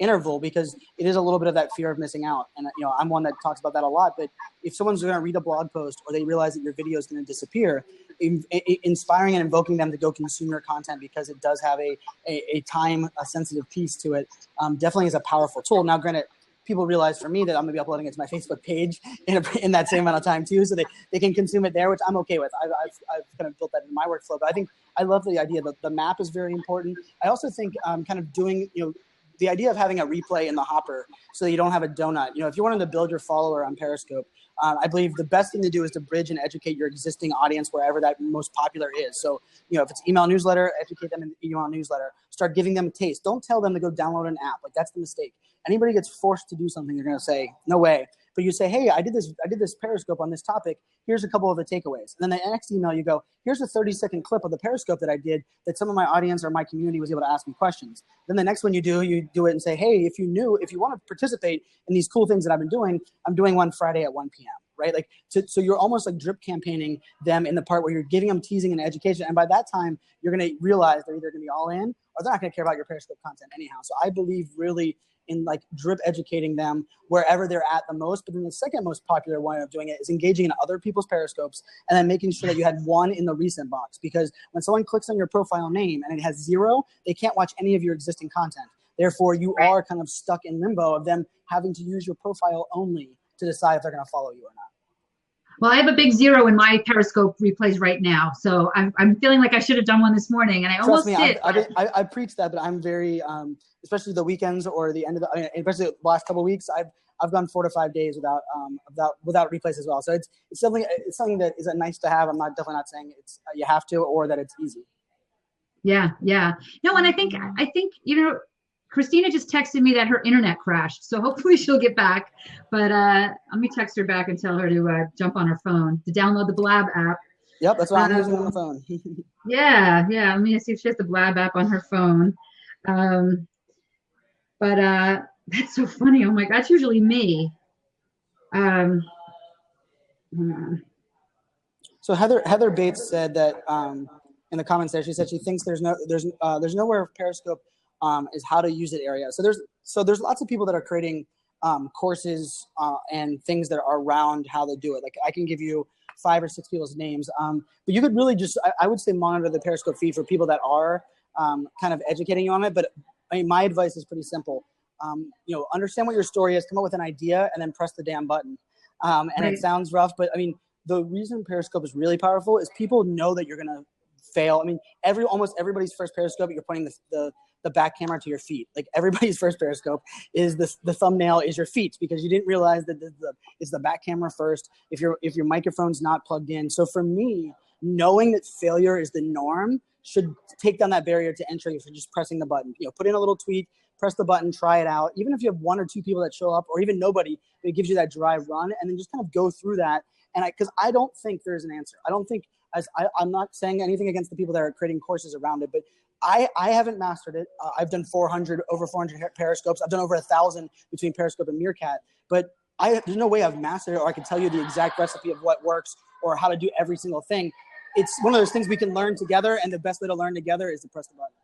[SPEAKER 4] interval, because it is a little bit of that fear of missing out. And I'm one that talks about that a lot. But if someone's going to read a blog post, or they realize that your video is going to disappear, inspiring and invoking them to go consume your content, because it does have a time sensitive piece to it, definitely is a powerful tool. Now, granted, people realize for me that I'm going to be uploading it to my Facebook page in that same amount of time too, so they can consume it there, which I'm okay with. I've kind of built that in my workflow. But I love the idea that the map is very important. I also think kind of doing, the idea of having a replay in the hopper so that you don't have a donut. If you wanted to build your follower on Periscope, I believe the best thing to do is to bridge and educate your existing audience wherever that most popular is. So, if it's email newsletter, educate them in the email newsletter. Start giving them a taste. Don't tell them to go download an app. Like, that's the mistake. Anybody gets forced to do something, you're going to say, no way. But you say, hey, I did this Periscope on this topic. Here's a couple of the takeaways. And then the next email you go, here's a 30-second clip of the Periscope that I did that some of my audience or my community was able to ask me questions. Then the next one you do it and say, hey, if you want to participate in these cool things that I've been doing, I'm doing one Friday at 1 p.m. Right? Like, so you're almost like drip campaigning them in the part where you're giving them teasing and education. And by that time, you're going to realize they're either going to be all in, or they're not going to care about your Periscope content anyhow. So I believe really in like drip educating them wherever they're at the most. But then the second most popular way of doing it is engaging in other people's Periscopes, and then making sure that you had one in the recent box. Because when someone clicks on your profile name and it has 0, they can't watch any of your existing content. Therefore, you are kind of stuck in limbo of them having to use your profile only to decide if they're going to follow you or not.
[SPEAKER 2] Well, I have a big 0 in my Periscope replays right now, so I'm feeling like I should have done one this morning, and I almost did.
[SPEAKER 4] I preach that, but I'm very, especially the weekends or the end of especially the last couple of weeks, I've gone 4 to 5 days without replays as well. So it's something that is a nice to have. I'm definitely not saying it's you have to or that it's easy.
[SPEAKER 2] Yeah. No, and I think Christina just texted me that her internet crashed, so hopefully she'll get back. But let me text her back and tell her to jump on her phone to download the Blab app.
[SPEAKER 4] Yep, that's what I'm using on the phone.
[SPEAKER 2] Yeah. Let me see if she has the Blab app on her phone. But that's so funny. Oh my God, that's usually me.
[SPEAKER 4] So Heather Bates said that in the comments there, she said she thinks there's nowhere Periscope is how to use it area. So there's lots of people that are creating courses and things that are around how to do it. Like, I can give you 5 or 6 people's names, but you could really just I would say monitor the Periscope feed for people that are kind of educating you on it. But I mean, my advice is pretty simple. Understand what your story is, come up with an idea, and then press the damn button. And right. It sounds rough, but I mean, the reason Periscope is really powerful is people know that you're gonna fail. I mean, almost everybody's first Periscope, you're pointing the back camera to your feet. Like, everybody's first Periscope is the thumbnail is your feet, because you didn't realize that it's the back camera first if your microphone's not plugged in. So for me, knowing that failure is the norm should take down that barrier to entry for just pressing the button. Put in a little tweet, press the button, try it out. Even if you have 1 or 2 people that show up, or even nobody, it gives you that dry run, and then just kind of go through that. And because I don't think there's an answer. I don't think, I'm not saying anything against the people that are creating courses around it, but I haven't mastered it. I've done over 400 Periscopes. I've done over 1,000 between Periscope and Meerkat, but there's no way I've mastered it, or I can tell you the exact recipe of what works or how to do every single thing. It's one of those things we can learn together, and the best way to learn together is to press the button.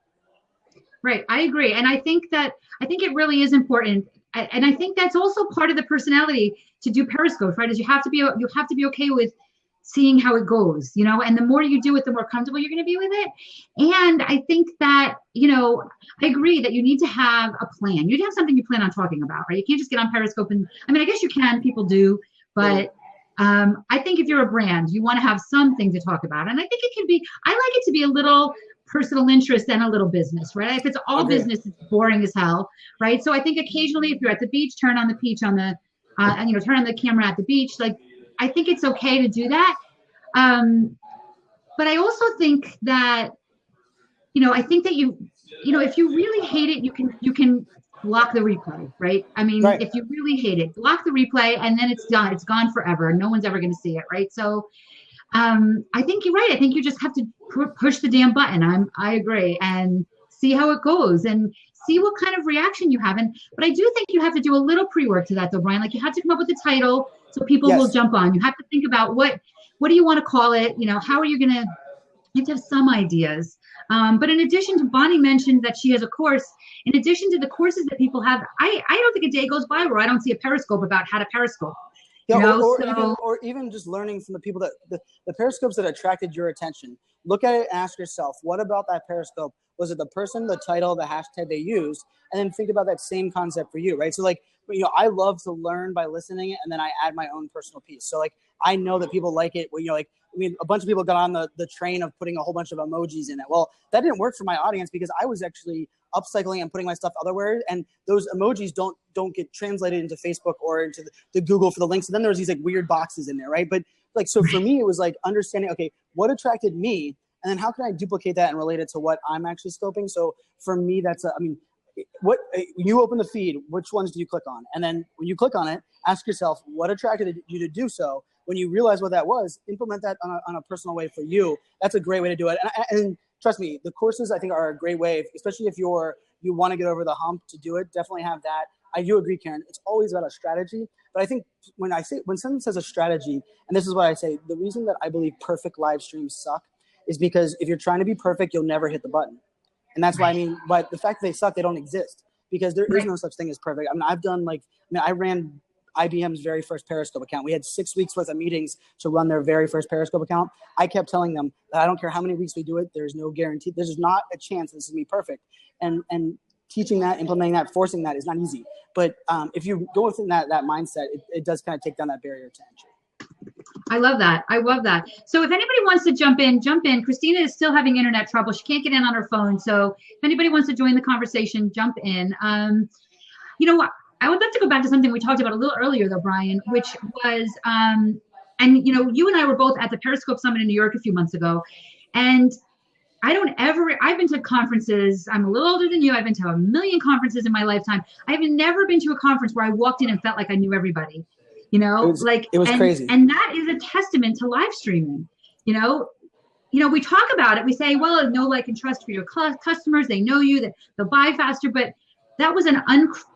[SPEAKER 2] Right, I agree, and I think it really is important, and I think that's also part of the personality to do Periscope, right? Is you have to be okay with seeing how it goes, and the more you do it, the more comfortable you're going to be with it. And I think that, I agree that you need to have a plan. You need to have something you plan on talking about, right? You can't just get on Periscope I guess you can, people do, but I think if you're a brand, you want to have something to talk about. And I think I like it to be a little personal interest and a little business, right? If it's all business, it's boring as hell, right? So I think occasionally, if you're at the beach, turn on the turn on the camera at the beach. Like, I think it's okay to do that. But I also think that, I think that if you really hate it, you can block the replay, right? I mean, right. If you really hate it, block the replay, and then it's done. It's gone forever. No one's ever going to see it, right? So I think you're right. I think you just have to push the damn button. I agree, and see how it goes, and see what kind of reaction you have. But I do think you have to do a little pre-work to that, though, Brian. Like you have to come up with a title so people will jump on. You have to think about what do you want to call it? You know, how are you gonna? You have to have some ideas. But in addition to, Bonnie mentioned that she has a course. In addition to the courses that people have, I don't think a day goes by where I don't see a Periscope about how to Periscope.
[SPEAKER 4] Yeah,
[SPEAKER 2] you know?
[SPEAKER 4] or even just learning from the people that the Periscopes that attracted your attention. Look at it and ask yourself, what about that Periscope? Was it the person, the title, the hashtag they used? And then think about that same concept for you, right? So like, you know, I love to learn by listening, and then I add my own personal piece. So like, I know that people like it when, you know, like, I mean, a bunch of people got on the train of putting a whole bunch of emojis in it. Well, that didn't work for my audience because I was actually upcycling and putting my stuff elsewhere, and those emojis don't get translated into Facebook or into the Google for the links. And then there was these like weird boxes in there, right? But like, so for me, it was like understanding, okay, what attracted me, and then how can I duplicate that and relate it to what I'm actually scoping? So for me, that's when you open the feed, which ones do you click on? And then when you click on it, ask yourself, what attracted you to do so? When you realize what that was, implement that on a personal way for you. That's a great way to do it. And trust me, the courses I think are a great way, especially if you want to get over the hump to do it. Definitely have that. I do agree, Karen. It's always about a strategy. But I think when someone says a strategy, and this is what I say, the reason that I believe perfect live streams suck is because if you're trying to be perfect, you'll never hit the button. And that's why but the fact that they suck, they don't exist because there is no such thing as perfect. I ran IBM's very first Periscope account. We had 6 weeks worth of meetings to run their very first Periscope account. I kept telling them that I don't care how many weeks we do it. There's no guarantee. There's not a chance this is going to be perfect. And teaching that, implementing that, forcing that is not easy. But if you go within that mindset, it does kind of take down that barrier to entry.
[SPEAKER 2] I love that. So if anybody wants to jump in. Christina is still having internet trouble. She can't get in on her phone. So if anybody wants to join the conversation, jump in. You know what? I would love to go back to something we talked about a little earlier, though, Brian, which was, and you know, you and I were both at the Periscope Summit in New York a few months ago, and I've been to conferences. I'm a little older than you. I've been to a million conferences in my lifetime. I've never been to a conference where I walked in and felt like I knew everybody. You know,
[SPEAKER 4] it was crazy.
[SPEAKER 2] And that is a testament to live streaming. You know, we talk about it. We say, well, know, like, and trust for your customers. They know you, that they'll buy faster, but that was an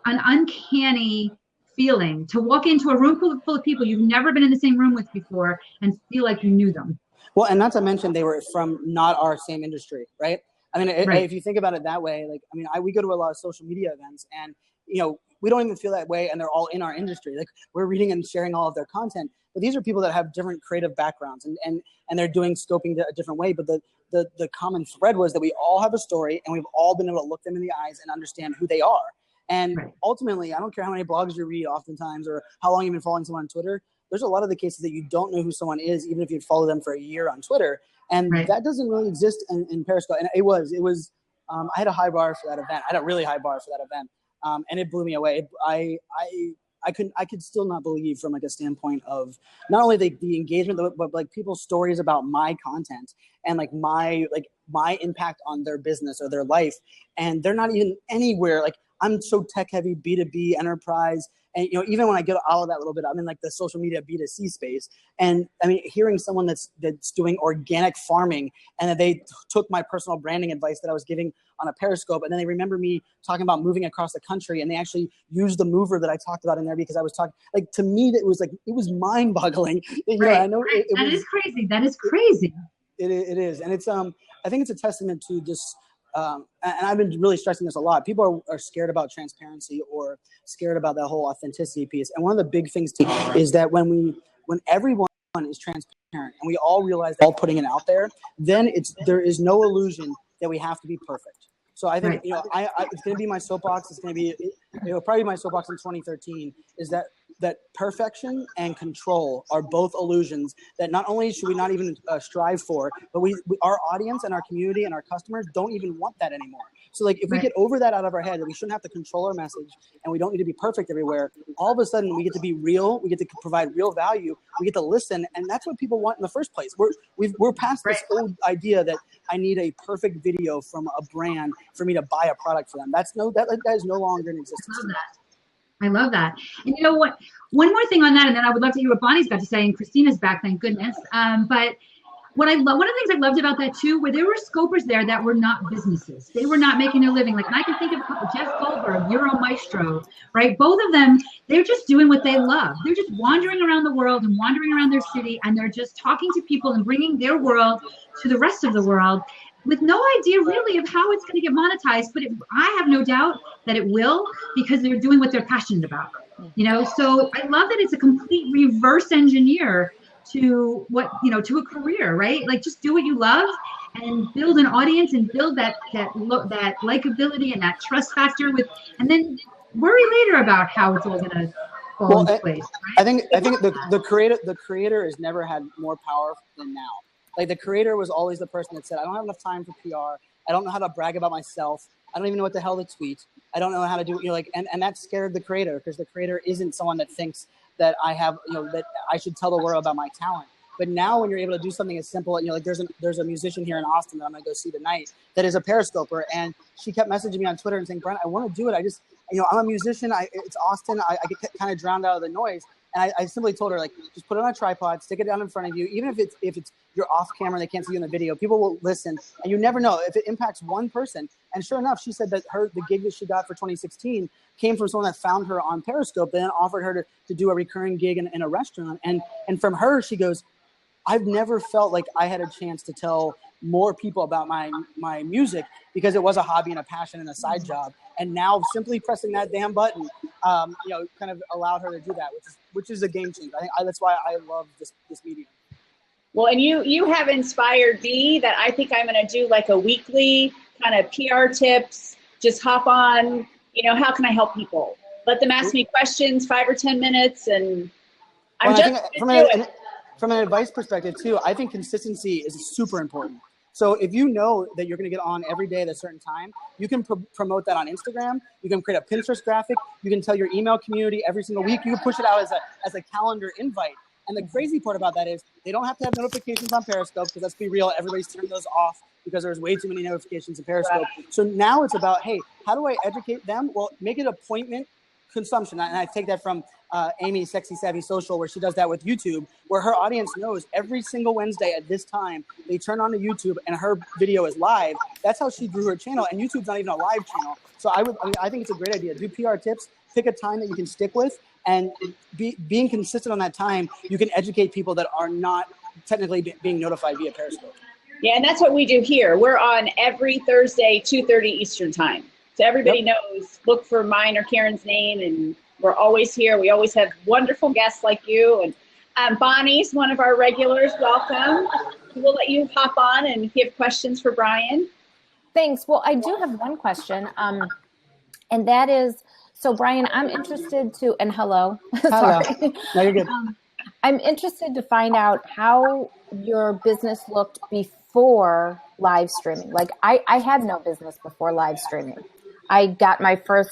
[SPEAKER 2] uncanny feeling to walk into a room full of people you've never been in the same room with before and feel like you knew them.
[SPEAKER 4] Well, and not to mention they were from not our same industry, right? I mean, if you think about it that way, like, I mean, we go to a lot of social media events, and, you know, we don't even feel that way, and they're all in our industry. Like, we're reading and sharing all of their content, but these are people that have different creative backgrounds, and they're doing scoping a different way. But the common thread was that we all have a story, and we've all been able to look them in the eyes and understand who they are. And ultimately, I don't care how many blogs you read oftentimes or how long you've been following someone on Twitter, there's a lot of the cases that you don't know who someone is, even if you follow them for a year on Twitter. And that doesn't really exist in Periscope. And it was I had a high bar for that event. I had a really high bar for that event. And it blew me away. I could still not believe, from like a standpoint of not only the engagement, but like people's stories about my content and like my impact on their business or their life. And they're not even anywhere. Like, I'm so tech heavy, B2B enterprise. And, you know, even when I get out of that a little bit, I'm in like the social media B2C space. And I mean, hearing someone that's doing organic farming, and that they took my personal branding advice that I was giving on a Periscope, and then they remember me talking about moving across the country, and they actually used the mover that I talked about in there because I was talking, like, to me, it was mind boggling. You know, I know
[SPEAKER 2] that is crazy. That is crazy.
[SPEAKER 4] It is. And it's, I think it's a testament to this, and I've been really stressing this a lot. People are scared about transparency or scared about that whole authenticity piece. And one of the big things is that when everyone is transparent and we all realize that all putting it out there, then there is no illusion that we have to be perfect. So I think, you know, it's going to be my soapbox. It's going to be, probably my soapbox in 2013 is that perfection and control are both illusions that not only should we not even strive for, but our audience and our community and our customers don't even want that anymore. So like, if we get over that out of our head, that we shouldn't have to control our message and we don't need to be perfect everywhere, all of a sudden we get to be real. We get to provide real value. We get to listen. And that's what people want in the first place. We're past this old idea that I need a perfect video from a brand for me to buy a product for them. That is no longer in existence.
[SPEAKER 2] I love that. And you know what? One more thing on that, and then I would love to hear what Bonnie's got to say. And Christina's back, thank goodness. But what I love, one of the things I loved about that too, where there were scopers there that were not businesses. They were not making their living. Like, and I can think of Jeff Goldberg, Euro Maestro, right? Both of them, they're just doing what they love. They're just wandering around the world and wandering around their city, and they're just talking to people and bringing their world to the rest of the world, with no idea really of how it's going to get monetized. But I have no doubt that it will, because they're doing what they're passionate about. You know, so I love that it's a complete reverse engineer to what, you know, to a career, right? Like, just do what you love and build an audience and build that likability and that trust factor with, and then worry later about how it's all going to fall into place. Right?
[SPEAKER 4] I think the creator has never had more power than now. Like, the creator was always the person that said, I don't have enough time for PR. I don't know how to brag about myself. I don't even know what the hell to tweet. I don't know how to do, you know, like, and that scared the creator, because the creator isn't someone that thinks that I have, you know, that I should tell the world about my talent. But now when you're able to do something as simple, you know, like there's a musician here in Austin that I'm going to go see tonight that is a Periscoper. And she kept messaging me on Twitter and saying, Brian, I want to do it. I just, you know, I'm a musician. It's Austin. I get kind of drowned out of the noise. And I simply told her, like, just put it on a tripod, stick it down in front of you. Even if it's you're off camera and they can't see you in the video, people will listen. And you never know if it impacts one person. And sure enough, she said that the gig that she got for 2016 came from someone that found her on Periscope, then offered her to do a recurring gig in a restaurant. And from her, she goes, I've never felt like I had a chance to tell more people about my music, because it was a hobby and a passion and a side job. And now simply pressing that damn button, you know, kind of allowed her to do that, which is a game changer. I think that's why I love this medium.
[SPEAKER 1] Well, and you have inspired me that I think I'm going to do like a weekly kind of PR tips, just hop on, you know, how can I help people? Let them ask me questions, 5 or 10 minutes. And
[SPEAKER 4] from an advice perspective too, I think consistency is super important. So if you know that you're going to get on every day at a certain time, you can promote that on Instagram. You can create a Pinterest graphic. You can tell your email community every single week. You can push it out as a calendar invite. And the crazy part about that is they don't have to have notifications on Periscope, because let's be real, everybody's turned those off because there's way too many notifications in Periscope. Right. So now it's about, hey, how do I educate them? Well, make it appointment consumption. And I take that from Amy's Sexy Savvy Social, where she does that with YouTube, where her audience knows every single Wednesday at this time, they turn on to YouTube and her video is live. That's how she grew her channel. And YouTube's not even a live channel. So I think it's a great idea. Do PR tips, pick a time that you can stick with, and being consistent on that time, you can educate people that are not technically being notified via Periscope.
[SPEAKER 1] Yeah, and that's what we do here. We're on every Thursday, 2:30 Eastern time. So everybody knows, look for mine or Karen's name, and we're always here. We always have wonderful guests like you. And Bonnie's one of our regulars. Welcome. We'll let you hop on and if you have questions for Brian.
[SPEAKER 5] Thanks. Well, I do have one question. And that is, so Brian, I'm interested to, and hello.
[SPEAKER 4] Hello. No, you're good.
[SPEAKER 5] I'm interested to find out how your business looked before live streaming. Like, I had no business before live streaming. I got my first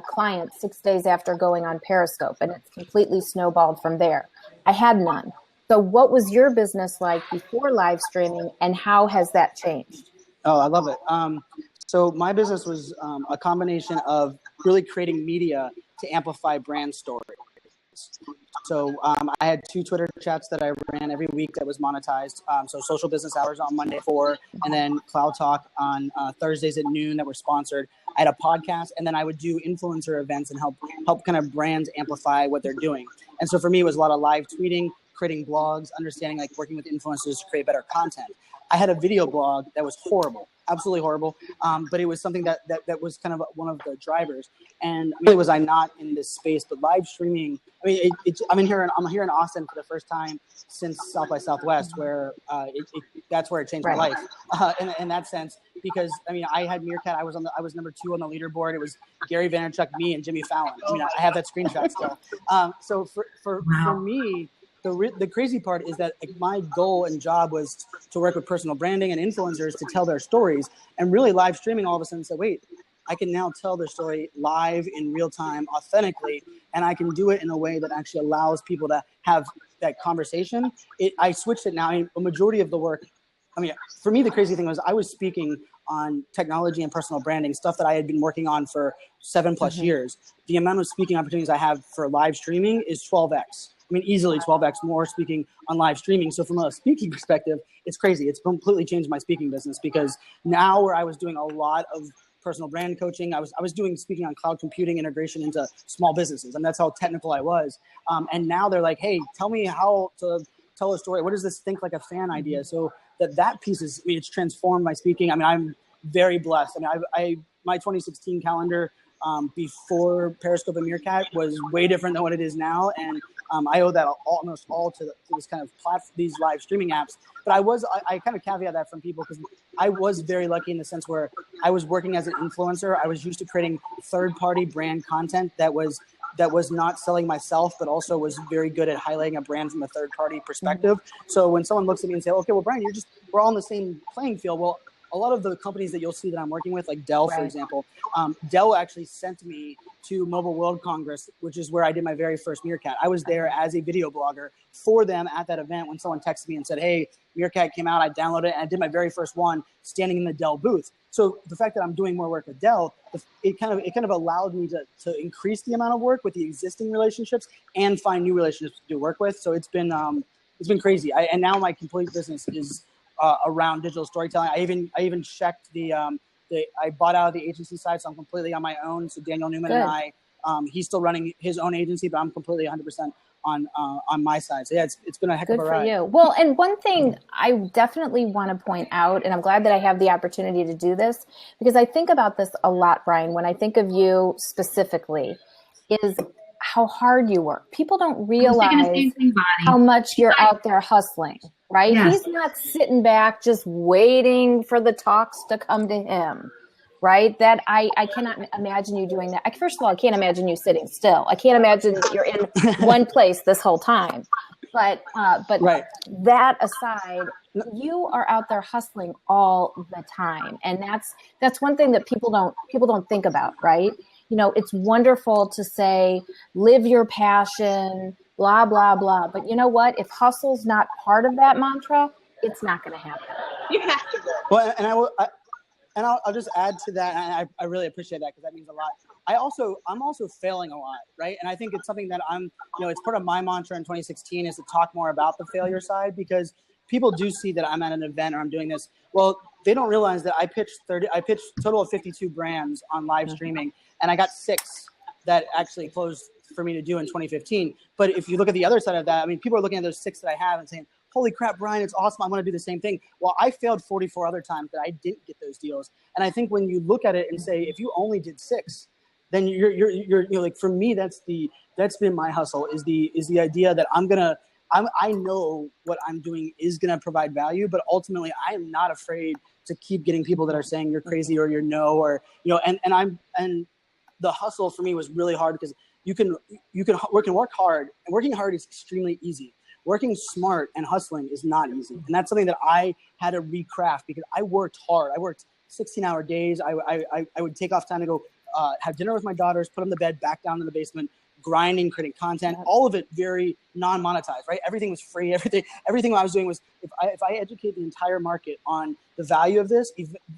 [SPEAKER 5] client 6 days after going on Periscope, and it's completely snowballed from there. I had none. So what was your business like before live streaming, and how has that changed?
[SPEAKER 4] Oh, I love it. So my business was a combination of really creating media to amplify brand stories. So I had 2 Twitter chats that I ran every week that was monetized. So Social Business Hours on Monday at 4, and then Cloud Talk on Thursdays at noon that were sponsored. I had a podcast, and then I would do influencer events and help kind of brands amplify what they're doing. And so for me, it was a lot of live tweeting, creating blogs, understanding, like, working with influencers to create better content. I had a video blog that was horrible, absolutely horrible. But it was something that was kind of one of the drivers. And really was I not in this space, but live streaming. I mean, I'm here in Austin for the first time since South by Southwest, where that's where it changed my life in that sense. Because I mean, I had Meerkat. I was number 2 on the leaderboard. It was Gary Vaynerchuk, me, and Jimmy Fallon. I mean, I have that screenshot still. So for me. The crazy part is that, like, my goal and job was to work with personal branding and influencers to tell their stories, and really live streaming all of a sudden said, wait, I can now tell their story live in real time, authentically, and I can do it in a way that actually allows people to have that conversation. I switched it now. I mean, a majority of the work, I mean, for me, the crazy thing was I was speaking on technology and personal branding, stuff that I had been working on for 7+ years. The amount of speaking opportunities I have for live streaming is 12x. I mean, easily 12x more speaking on live streaming. So from a speaking perspective, it's crazy. It's completely changed my speaking business, because now where I was doing a lot of personal brand coaching, I was doing speaking on cloud computing integration into small businesses, and that's how technical I was. And now they're like, hey, tell me how to tell a story. What is this think like a fan idea? So that piece is, I mean, it's transformed my speaking. I mean, I'm very blessed. I mean, my 2016 calendar before Periscope and Meerkat was way different than what it is now. And I owe that almost all to this kind of these live streaming apps. But I kind of caveat that from people, because I was very lucky in the sense where I was working as an influencer. I was used to creating third-party brand content that was not selling myself, but also was very good at highlighting a brand from a third-party perspective. So when someone looks at me and say, okay, well, Brian, we're all on the same playing field. Well, a lot of the companies that you'll see that I'm working with, like Dell, for example, Dell actually sent me to Mobile World Congress, which is where I did my very first Meerkat. I was there as a video blogger for them at that event when someone texted me and said, hey, Meerkat came out, I downloaded it, and I did my very first one standing in the Dell booth. So the fact that I'm doing more work with Dell, it kind of allowed me to increase the amount of work with the existing relationships and find new relationships to do work with. So it's been crazy. And now my complete business is around digital storytelling. I even checked I bought out of the agency side, so I'm completely on my own. So Daniel Newman and I, he's still running his own agency, but I'm completely 100% on my side. So yeah, it's been a heck of a ride.
[SPEAKER 5] Good for you. Well, and one thing I definitely want to point out, and I'm glad that I have the opportunity to do this, because I think about this a lot, Brian, when I think of you specifically, is how hard you work. People don't realize how much you're out there hustling, right?
[SPEAKER 2] Yes.
[SPEAKER 5] He's not sitting back just waiting for the talks to come to him, right? That I cannot imagine you doing that. First of all, I can't imagine you sitting still. I can't imagine that you're in one place this whole time. But
[SPEAKER 4] right.
[SPEAKER 5] That aside, you are out there hustling all the time. And that's one thing that people don't think about, right? You know, it's wonderful to say, live your passion, blah, blah, blah. But you know what? If hustle's not part of that mantra, it's not going to happen.
[SPEAKER 1] You have to work.
[SPEAKER 4] Well, and I'll just add to that. And I really appreciate that, because that means a lot. I'm also failing a lot, right? And I think it's something that it's part of my mantra in 2016 is to talk more about the failure side, because people do see that I'm at an event or I'm doing this. Well, they don't realize that I pitched a total of 52 brands on live streaming, and I got 6 that actually closed for me to do in 2015. But if you look at the other side of that, I mean, people are looking at those 6 that I have and saying, holy crap, Brian, it's awesome. I want to do the same thing. Well, I failed 44 other times that I didn't get those deals. And I think when you look at it and say, if you only did 6, then you're like, for me, that's been my hustle, is the idea that I know what I'm doing is going to provide value, but ultimately I am not afraid to keep getting people that are saying you're crazy or you're no, or, and the hustle for me was really hard, because you can work hard, and working hard is extremely easy. Working smart and hustling is not easy. And that's something that I had to recraft, because I worked hard. I worked 16-hour days. I would take off time to go have dinner with my daughters, put them to bed, back down in the basement, grinding, creating content, all of it very non-monetized, right? Everything was free. Everything I was doing was, if I educate the entire market on the value of this,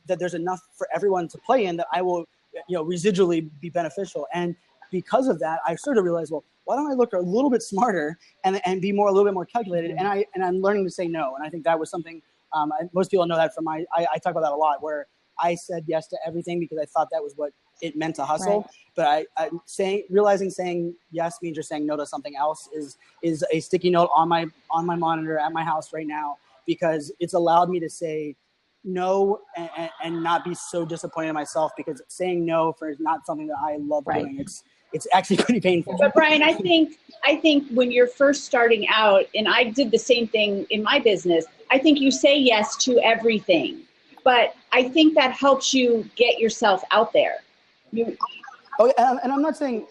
[SPEAKER 4] that there's enough for everyone to play in, that I will, residually be beneficial. And because of that, I started to realize, well, why don't I look a little bit smarter and be a little bit more calculated? And I'm learning to say no. And I think that was something, most people know that from I talk about that a lot, where I said yes to everything because I thought that was what it meant to hustle. Right. But realizing saying yes means you're saying no to something else is a sticky note on my monitor at my house right now, because it's allowed me to say no and not be so disappointed in myself, because saying no for is not something that I love doing. It's actually pretty painful.
[SPEAKER 1] But Brian, I think when you're first starting out, and I did the same thing in my business, I think you say yes to everything, but I think that helps you get yourself out there.
[SPEAKER 4] And I'm not saying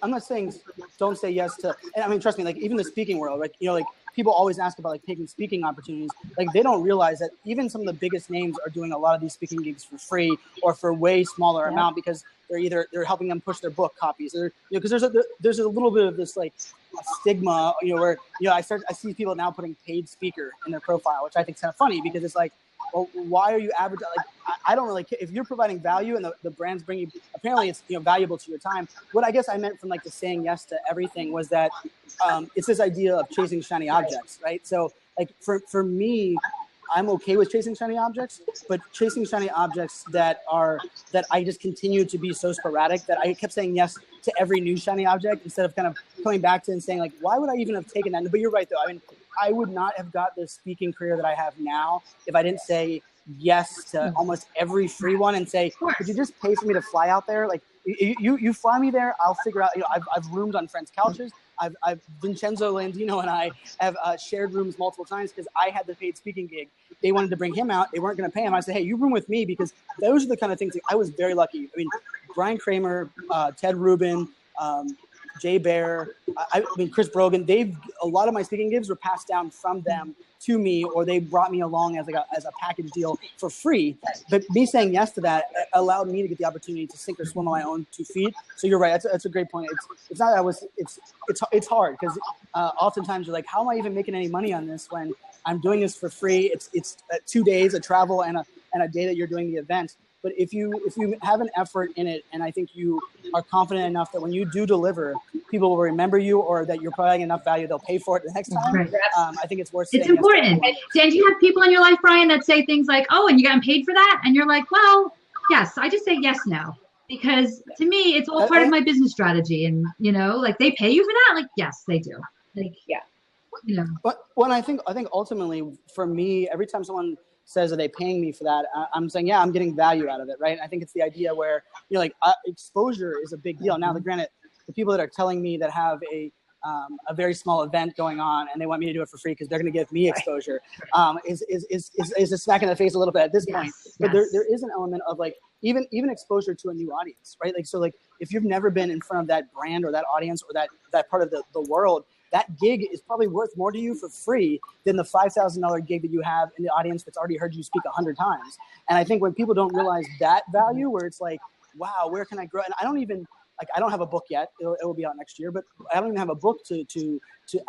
[SPEAKER 4] don't say yes to, and I mean, trust me, like even the speaking world, like, like people always ask about like taking speaking opportunities. Like they don't realize that even some of the biggest names are doing a lot of these speaking gigs for free or for way smaller amount, because they're helping them push their book copies, or because there's a little bit of this like stigma, where I see people now putting paid speaker in their profile, which I think is kind of funny, because it's like, well, why are you advertising? Like, I don't really care. If you're providing value and the brands bring you, apparently it's, you know, valuable to your time. What I guess I meant from like the saying yes to everything was that it's this idea of chasing shiny objects, right? So like for me, I'm okay with chasing shiny objects, but chasing shiny objects that I just continue to be so sporadic that I kept saying yes to every new shiny object instead of kind of coming back to and saying like, why would I even have taken that? But you're right though. I mean, I would not have got the speaking career that I have now if I didn't say yes to almost every free one and say, could you just pay for me to fly out there? Like you fly me there, I'll figure out, you know, I've roomed on friends' couches. I've Vincenzo Landino and I have shared rooms multiple times because I had the paid speaking gig. They wanted to bring him out. They weren't going to pay him. I said, hey, you room with me, because those are the kind of things. I was very lucky. I mean, Brian Kramer, Ted Rubin, Jay Baer, I mean, Chris Brogan, a lot of my speaking gigs were passed down from them to me, or they brought me along as a package deal for free. But me saying yes to that allowed me to get the opportunity to sink or swim on my own 2 feet. So you're right. That's a great point. It's not that it's hard, because oftentimes you're like, how am I even making any money on this when I'm doing this for free? It's 2 days of travel and a day that you're doing the event. But if you have an effort in it, and I think you are confident enough that when you do deliver, people will remember you, or that you're providing enough value, they'll pay for it the next time.
[SPEAKER 2] Right.
[SPEAKER 4] I think it's worth saying.
[SPEAKER 2] It's important.
[SPEAKER 4] Yes.
[SPEAKER 2] Dan, do you have people in your life, Brian, that say things like, oh, and you got paid for that? And you're like, well, yes, I just say yes now. Because to me, it's all part of my business strategy. And, you know, like, they pay you for that? Like, yes, they do. Like, yeah. You know.
[SPEAKER 4] But when I think ultimately for me, every time someone says, are they paying me for that? I'm saying, yeah, I'm getting value out of it, right? I think it's the idea where, you know, like exposure is a big deal. Now, granted, the people that are telling me that have a very small event going on and they want me to do it for free because they're going to give me exposure is a smack in the face a little bit at this point. But there is an element of like even exposure to a new audience, right? Like, so like if you've never been in front of that brand or that audience or that part of the world, that gig is probably worth more to you for free than the $5,000 gig that you have in the audience that's already heard you speak 100 times. And I think when people don't realize that value, where it's like, wow, where can I grow? And I don't have a book yet. It will be out next year, but I don't even have a book to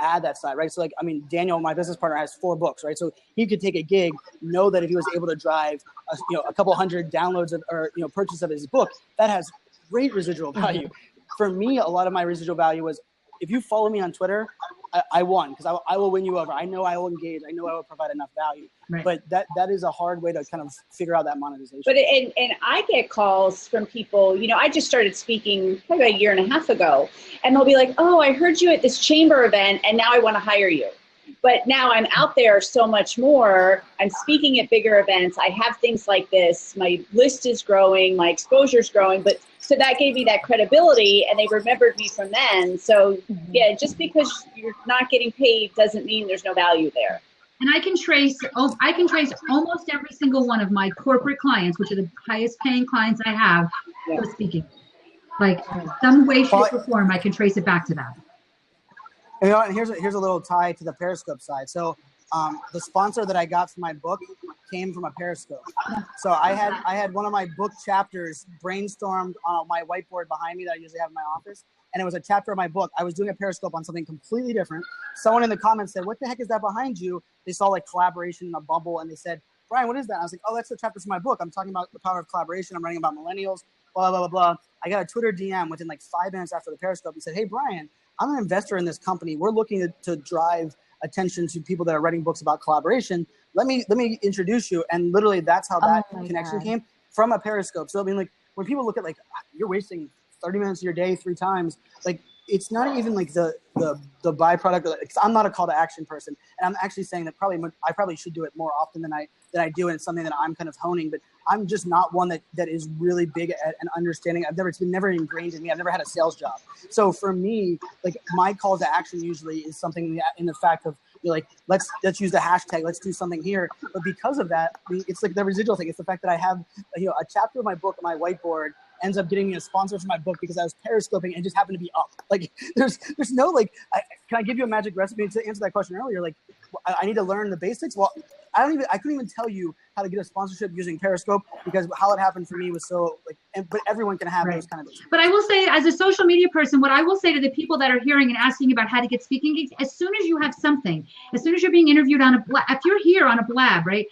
[SPEAKER 4] add that side, right? So like, I mean, Daniel, my business partner, has 4 books, right? So he could take a gig, know that if he was able to drive a couple hundred downloads or purchase of his book, that has great residual value. For me, a lot of my residual value was, if you follow me on Twitter, I won, because I will win you over. I know I will engage. I know I will provide enough value. Right. But that is a hard way to kind of figure out that monetization.
[SPEAKER 1] But and I get calls from people, I just started speaking probably a year and a half ago, and they'll be like, oh, I heard you at this chamber event and now I want to hire you. But now I'm out there so much more. I'm speaking at bigger events. I have things like this. My list is growing. My exposure is growing. But so that gave me that credibility, and they remembered me from then. So yeah, just because you're not getting paid doesn't mean there's no value there.
[SPEAKER 2] And I can trace almost every single one of my corporate clients, which are the highest paying clients I have, for speaking. Like some way, shape, or form, I can trace it back to that.
[SPEAKER 4] And here's a little tie to the Periscope side. So the sponsor that I got for my book came from a Periscope. So I had one of my book chapters brainstormed on my whiteboard behind me that I usually have in my office. And it was a chapter of my book. I was doing a Periscope on something completely different. Someone in the comments said, what the heck is that behind you? They saw like collaboration in a bubble, and they said, Brian, what is that? And I was like, oh, that's the chapter from my book. I'm talking about the power of collaboration. I'm writing about millennials, blah, blah, blah, blah. I got a Twitter DM within like 5 minutes after the Periscope. He said, hey, Brian, I'm an investor in this company. We're looking to drive attention to people that are writing books about collaboration. Let me introduce you. And literally that's how that connection came, from a Periscope. So I mean, like, when people look at like, you're wasting 30 minutes of your day 3 times, like, it's not even like the byproduct of it. I'm not a call to action person, and I'm actually saying that I probably should do it more often than I do, and it's something that I'm kind of honing. But I'm just not one that is really big at an understanding. It's been never ingrained in me. I've never had a sales job. So for me, like, my call to action usually is something in the fact of, like, let's use the hashtag, let's do something here. But because of that, it's like the residual thing. It's the fact that I have a chapter of my book on my whiteboard ends up getting me a sponsor for my book because I was Periscoping and just happened to be up. Like, there's no like, can I give you a magic recipe to answer that question earlier? Like, I need to learn the basics. Well, I couldn't even tell you how to get a sponsorship using Periscope, because how it happened for me was so like, but everyone can have those kind of things.
[SPEAKER 2] But I will say, as a social media person, what I will say to the people that are hearing and asking about how to get speaking gigs, as soon as you have something, as soon as you're being interviewed on if you're here on a blab, right?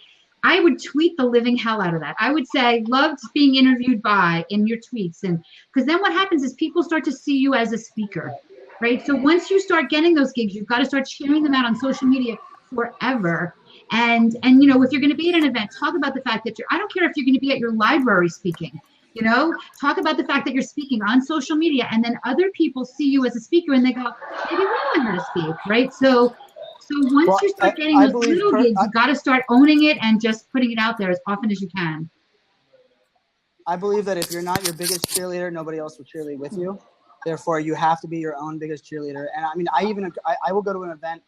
[SPEAKER 2] I would tweet the living hell out of that. I would say, loved being interviewed by in your tweets. And because then what happens is people start to see you as a speaker, right? So once you start getting those gigs, you've got to start sharing them out on social media forever. And you know, if you're going to be at an event, talk about the fact that I don't care if you're going to be at your library speaking, you know, talk about the fact that you're speaking on social media, and then other people see you as a speaker and they go, maybe we want her to speak, right? So once you start getting those little gigs, you got to start owning it and just putting it out there as often as you can.
[SPEAKER 4] I believe that if you're not your biggest cheerleader, nobody else will cheerlead with you. Therefore, you have to be your own biggest cheerleader. And I mean, I will go to an event.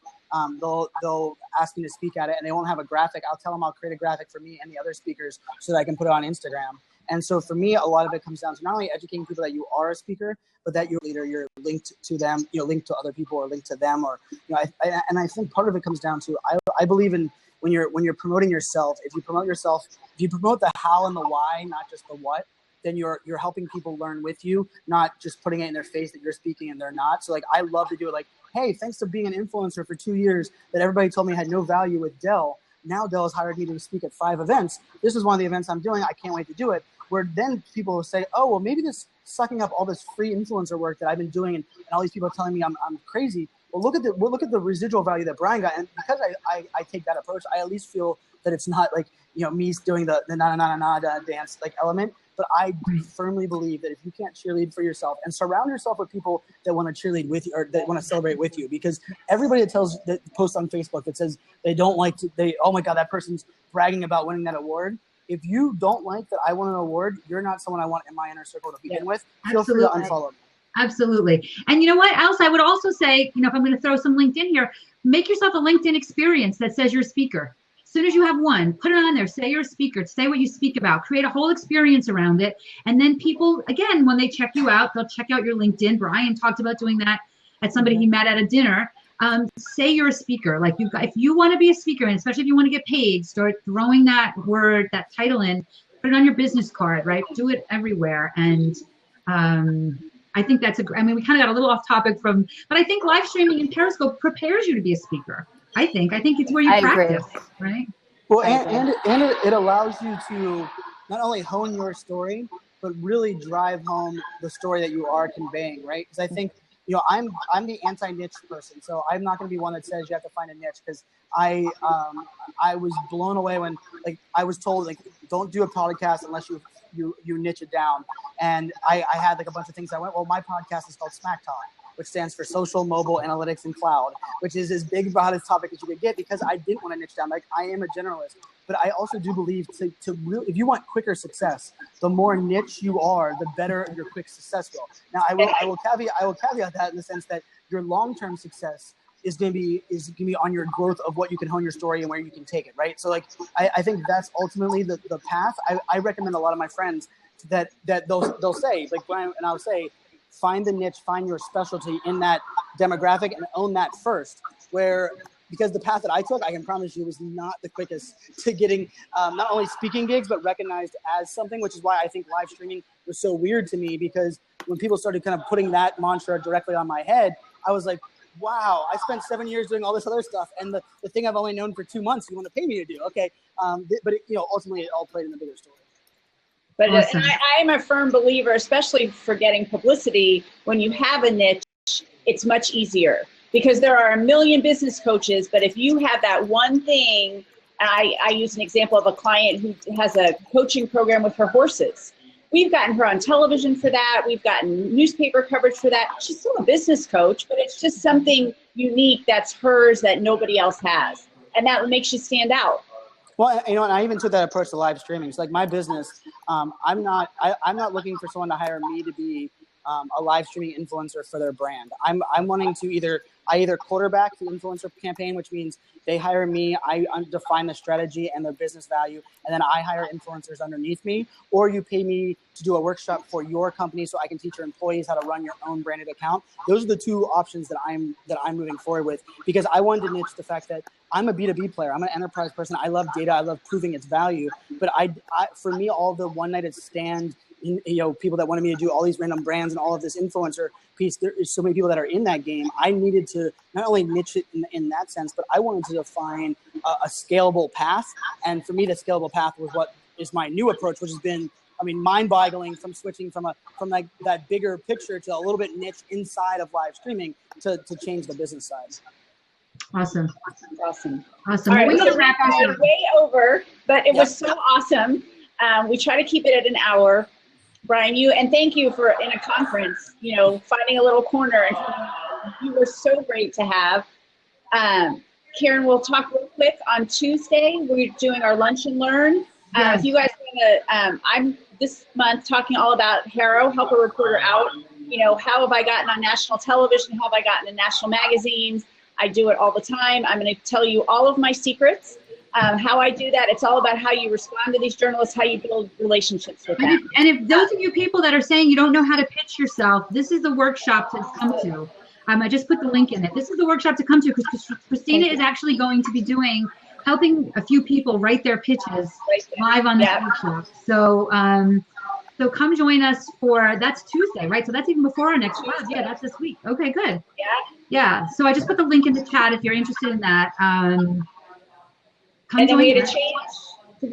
[SPEAKER 4] They'll ask me to speak at it, and they won't have a graphic. I'll tell them I'll create a graphic for me and the other speakers so that I can put it on Instagram. And so for me, a lot of it comes down to not only educating people that you are a speaker, but that you're a leader, you're linked to them, you know, linked to other people or linked to them. Or, you know, I think part of it comes down to, I believe in when you're promoting yourself, if you promote the how and the why, not just the what, then you're helping people learn with you, not just putting it in their face that you're speaking and they're not. So like, I love to do it like, hey, thanks to being an influencer for 2 years that everybody told me had no value with Dell. Now Dell has hired me to speak at 5 events. This is one of the events I'm doing. I can't wait to do it. Where then people will say, oh, well, maybe this sucking up all this free influencer work that I've been doing and all these people are telling me I'm crazy. Well, look at the residual value that Brian got. And because I take that approach, I at least feel that it's not like, you know, me doing the na dance like element. But I firmly believe that if you can't cheerlead for yourself and surround yourself with people that want to cheerlead with you or that want to celebrate with you, because everybody that posts on Facebook that says they don't like to, oh my God, that person's bragging about winning that award. If you don't like that I won an award, you're not someone I want in my inner circle to begin with. Feel free to unfollow me.
[SPEAKER 2] Absolutely. And you know what else? I would also say, you know, if I'm going to throw some LinkedIn here, make yourself a LinkedIn experience that says you're a speaker. As soon as you have one, put it on there, say you're a speaker, say what you speak about, create a whole experience around it. And then people, again, when they check you out, they'll check out your LinkedIn. Brian talked about doing that at somebody he met at a dinner. Say you're a speaker. Like if you want to be a speaker, and especially if you want to get paid, start throwing that word, that title in, put it on your business card, right? Do it everywhere. And I think that's I mean, we kind of got a little off topic but I think live streaming and Periscope prepares you to be a speaker. I think it's where you practice, right? Well,
[SPEAKER 4] and it allows you to not only hone your story, but really drive home the story that you are conveying, right? Because I think, you know, I'm the anti-niche person, so I'm not going to be one that says you have to find a niche, because I was blown away when like I was told like don't do a podcast unless you niche it down, and I had like a bunch of things. I went, well, my podcast is called Smack Talk, which stands for Social, Mobile, Analytics, and Cloud, which is as big about a topic as you could get, because I didn't want to niche down. Like, I am a generalist, but I also do believe to really, if you want quicker success, the more niche you are, the better your quick success will. Now, I will caveat that in the sense that your long-term success is going to be on your growth of what you can hone your story and where you can take it, right? So, like, I think that's ultimately the path. I recommend a lot of my friends that they'll say, like Brian and I'll say, find the niche, find your specialty in that demographic and own that first. Because the path that I took, I can promise you, was not the quickest to getting not only speaking gigs, but recognized as something, which is why I think live streaming was so weird to me, because when people started kind of putting that mantra directly on my head, I was like, wow, I spent 7 years doing all this other stuff, and the thing I've only known for 2 months, you want to pay me to do. Okay. But it, you know, ultimately it all played in the bigger story.
[SPEAKER 1] But awesome. I am a firm believer, especially for getting publicity, when you have a niche, it's much easier, because there are a million business coaches. But if you have that one thing, I use an example of a client who has a coaching program with her horses. We've gotten her on television for that. We've gotten newspaper coverage for that. She's still a business coach, but it's just something unique that's hers that nobody else has. And that makes you stand out.
[SPEAKER 4] Well, you know, and I even took that approach to live streaming. So, like, my business, I'm not looking for someone to hire me to be a live streaming influencer for their brand. I'm wanting to either quarterback the influencer campaign, which means they hire me, I define the strategy and the business value, and then I hire influencers underneath me, or you pay me to do a workshop for your company so I can teach your employees how to run your own branded account. Those are the two options that I'm moving forward with, because I wanted to niche the fact that I'm a B2B player. I'm an enterprise person. I love data. I love proving its value. But for me, all the one-night stand, you know, people that wanted me to do all these random brands and all of this influencer piece, there is so many people that are in that game. I needed to not only niche it in that sense, but I wanted to define a scalable path. And for me, the scalable path was what is my new approach, which has been, I mean, mind-boggling from switching from like that bigger picture to a little bit niche inside of live streaming to change the business side.
[SPEAKER 2] Awesome.
[SPEAKER 1] All right,
[SPEAKER 2] We're
[SPEAKER 1] so we're way over, but it was so awesome. We try to keep it at an hour. Brian, thank you for in a conference, finding a little corner. You were so great to have. Karen, we'll talk real quick on Tuesday. We're doing our lunch and learn. If you guys want to, I'm this month talking all about HARO, Help a Reporter Out. How have I gotten on national television? How have I gotten in national magazines? I do it all the time. I'm going to tell you all of my secrets. How I do that. It's all about how you respond to these journalists, how you build relationships with them.
[SPEAKER 2] And if those of you people that are saying you don't know how to pitch yourself, this is the workshop to come to. I just put the link in it. This is the workshop to come to because Christina is actually going to be helping a few people write their pitches live on this workshop. So so come join us that's Tuesday, right? So that's even before our next class. Yeah, that's this week. Okay, good. Yeah. So I just put the link in the chat if you're interested in that.
[SPEAKER 1] And then we had to change.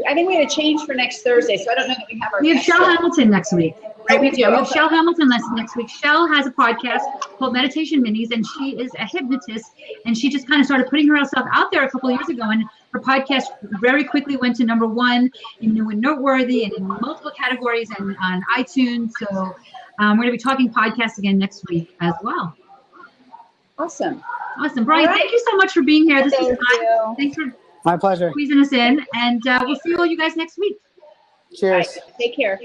[SPEAKER 1] I think we had to change for next Thursday, so I don't know that we have our.
[SPEAKER 2] We have Shell Hamilton next week.
[SPEAKER 1] Right, we do.
[SPEAKER 2] We have Shell Hamilton next week. Shell has a podcast called Meditation Minis, and she is a hypnotist, and she just kind of started putting herself out there a couple of years ago, and her podcast very quickly went to #1 in New and Noteworthy and in multiple categories and on iTunes. So we're going to be talking podcasts again next week as well.
[SPEAKER 1] Awesome.
[SPEAKER 2] Brian, thank you so much for being here. This is fun. Thanks for
[SPEAKER 4] my pleasure.
[SPEAKER 2] Squeezing us in, and we'll see all you guys next week.
[SPEAKER 4] Cheers.
[SPEAKER 1] Right. Take care.